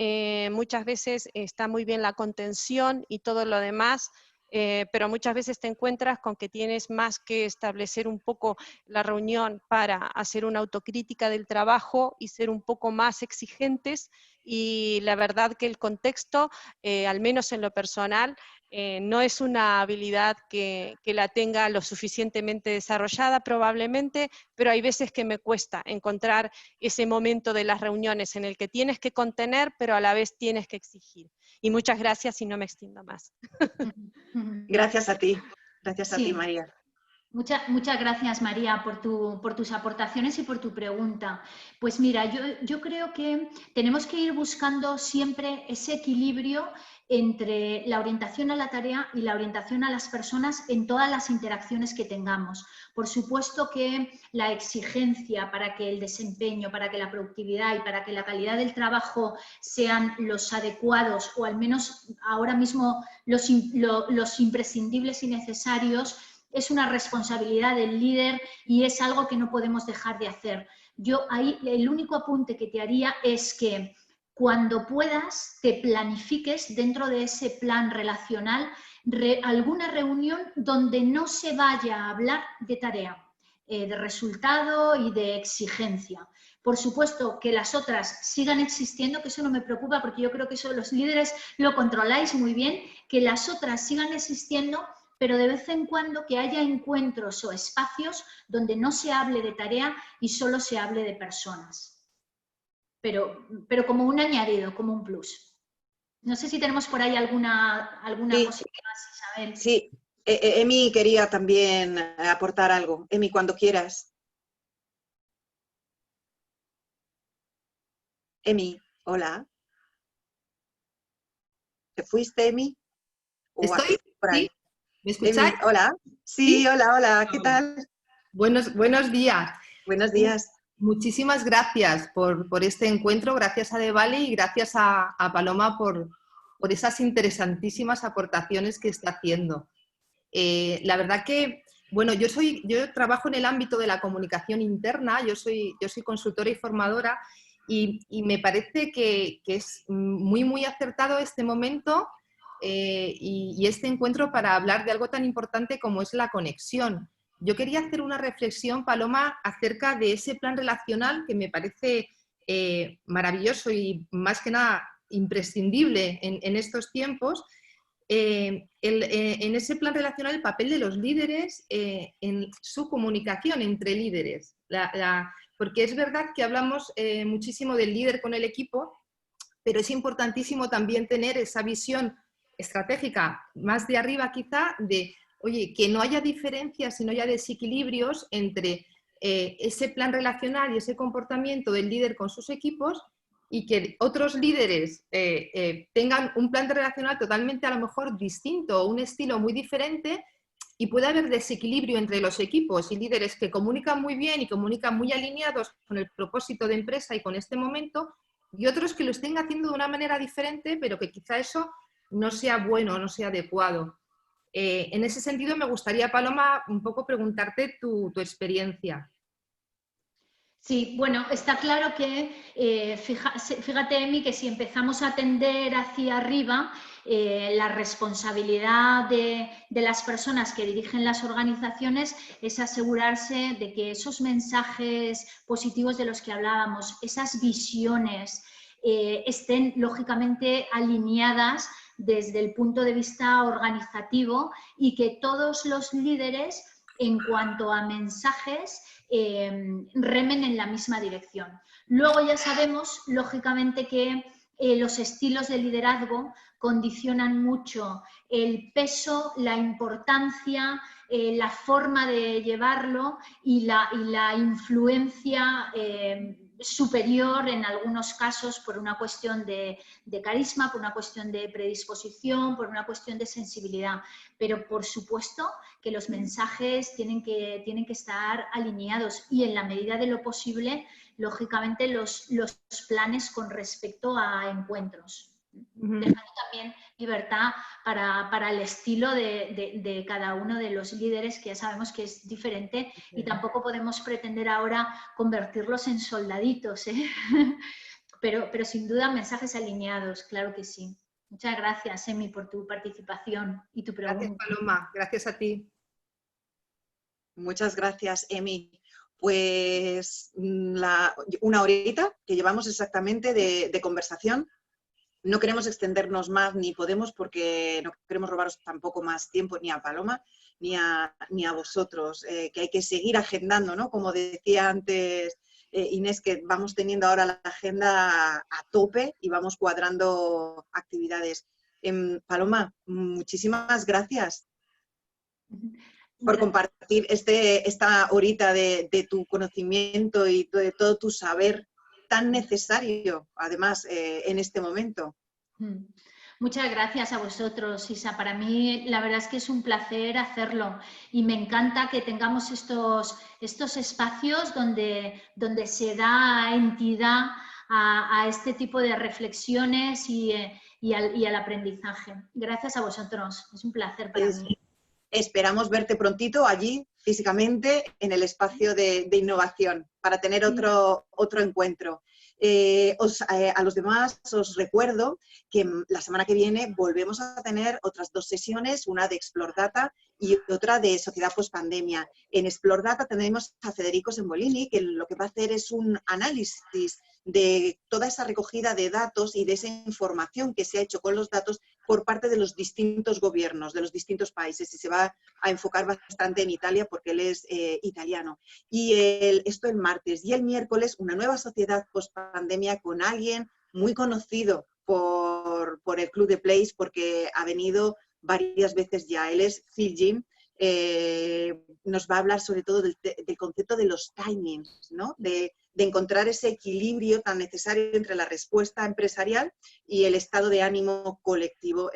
muchas veces está muy bien la contención y todo lo demás, pero muchas veces te encuentras con que tienes más que establecer un poco la reunión para hacer una autocrítica del trabajo y ser un poco más exigentes, y la verdad que el contexto, al menos en lo personal, no es una habilidad que la tenga lo suficientemente desarrollada probablemente, pero hay veces que me cuesta encontrar ese momento de las reuniones en el que tienes que contener, pero a la vez tienes que exigir. Y muchas gracias y no me extiendo más. Gracias a ti. Gracias a ti, Sí. María. Muchas gracias, María, por tus aportaciones y por tu pregunta. Pues mira, yo creo que tenemos que ir buscando siempre ese equilibrio entre la orientación a la tarea y la orientación a las personas en todas las interacciones que tengamos. Por supuesto que la exigencia para que el desempeño, para que la productividad y para que la calidad del trabajo sean los adecuados, o al menos ahora mismo los imprescindibles y necesarios, es una responsabilidad del líder y es algo que no podemos dejar de hacer. Yo ahí el único apunte que te haría es que cuando puedas te planifiques dentro de ese plan relacional alguna reunión donde no se vaya a hablar de tarea, de resultado y de exigencia. Por supuesto que las otras sigan existiendo, que eso no me preocupa porque yo creo que eso los líderes lo controláis muy bien, que las otras sigan existiendo, pero de vez en cuando que haya encuentros o espacios donde no se hable de tarea y solo se hable de personas. Pero como un añadido, como un plus. No sé si tenemos por ahí alguna Sí. cosita más, Isabel. Sí, Emi quería también aportar algo. Emi, cuando quieras. Emi, hola. ¿Te fuiste, Emi? ¿Estoy? Por ahí. ¿Sí? ¿Me escucháis? Emi, hola. Sí, ¿Sí? hola, ¿qué tal? Buenos días. Buenos días. Muchísimas gracias por este encuentro, gracias a Devale y gracias a Paloma por esas interesantísimas aportaciones que está haciendo. La verdad que, bueno, yo trabajo en el ámbito de la comunicación interna, yo soy consultora y formadora, y me parece que es muy acertado este momento y este encuentro para hablar de algo tan importante como es la conexión. Yo quería hacer una reflexión, Paloma, acerca de ese plan relacional que me parece maravilloso y más que nada imprescindible en estos tiempos. En ese plan relacional el papel de los líderes en su comunicación entre líderes. Porque es verdad que hablamos muchísimo del líder con el equipo, pero es importantísimo también tener esa visión estratégica más de arriba quizá de, oye, que no haya diferencias y no haya desequilibrios entre ese plan relacional y ese comportamiento del líder con sus equipos, y que otros líderes tengan un plan relacional totalmente a lo mejor distinto o un estilo muy diferente, y puede haber desequilibrio entre los equipos y líderes que comunican muy bien y comunican muy alineados con el propósito de empresa y con este momento, y otros que lo estén haciendo de una manera diferente, pero que quizá eso no sea bueno, no sea adecuado. En ese sentido me gustaría, Paloma, un poco preguntarte tu experiencia. Sí, bueno, está claro que, fíjate, Emi, que si empezamos a tender hacia arriba, la responsabilidad de las personas que dirigen las organizaciones es asegurarse de que esos mensajes positivos de los que hablábamos, esas visiones, estén lógicamente alineadas desde el punto de vista organizativo y que todos los líderes, en cuanto a mensajes, remen en la misma dirección. Luego ya sabemos, lógicamente, que los estilos de liderazgo condicionan mucho el peso, la importancia, la forma de llevarlo y la influencia superior en algunos casos por una cuestión de carisma, por una cuestión de predisposición, por una cuestión de sensibilidad. Pero por supuesto que los mensajes tienen que estar alineados y en la medida de lo posible, lógicamente, los planes con respecto a encuentros. Dejando también libertad para el estilo de cada uno de los líderes, que ya sabemos que es diferente y tampoco podemos pretender ahora convertirlos en soldaditos, ¿eh? pero sin duda mensajes alineados, claro que sí. Muchas gracias, Emi, por tu participación y tu pregunta. Gracias, Paloma. Gracias a ti. Muchas gracias, Emi. Pues una horita que llevamos exactamente de conversación. No queremos extendernos más ni podemos, porque no queremos robaros tampoco más tiempo ni a Paloma ni a vosotros, que hay que seguir agendando, ¿no? Como decía antes Inés, que vamos teniendo ahora la agenda a tope y vamos cuadrando actividades. Paloma, muchísimas gracias por compartir esta horita de tu conocimiento y de todo tu saber tan necesario, además, en este momento. Muchas gracias a vosotros, Isa. Para mí, la verdad es que es un placer hacerlo y me encanta que tengamos estos espacios donde se da entidad a este tipo de reflexiones y al aprendizaje. Gracias a vosotros, es un placer para mí. Esperamos verte prontito allí, físicamente, en el espacio de innovación, para tener otro encuentro. A los demás os recuerdo que la semana que viene volvemos a tener otras 2 sesiones, una de Explore Data y otra de Sociedad Post-Pandemia. En Explore Data tenemos a Federico Sembolini, que lo que va a hacer es un análisis de toda esa recogida de datos y de esa información que se ha hecho con los datos por parte de los distintos gobiernos, de los distintos países, y se va a enfocar bastante en Italia porque él es italiano. Y esto el martes, y el miércoles una nueva Sociedad Post-Pandemia con alguien muy conocido por el Club de Place, porque ha venido varias veces ya. Él es Phil Jim. Nos va a hablar sobre todo del concepto de los timings, ¿no? De encontrar ese equilibrio tan necesario entre la respuesta empresarial y el estado de ánimo colectivo,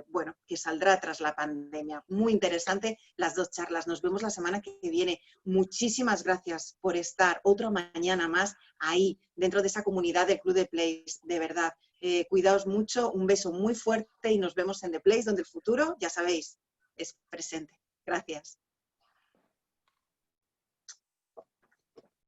bueno, que saldrá tras la pandemia. Muy interesante las 2 charlas. Nos vemos la semana que viene. Muchísimas gracias por estar otra mañana más ahí, dentro de esa comunidad del Club de Place, de verdad. Cuidaos mucho, un beso muy fuerte y nos vemos en The Place, donde el futuro, ya sabéis, es presente. Gracias.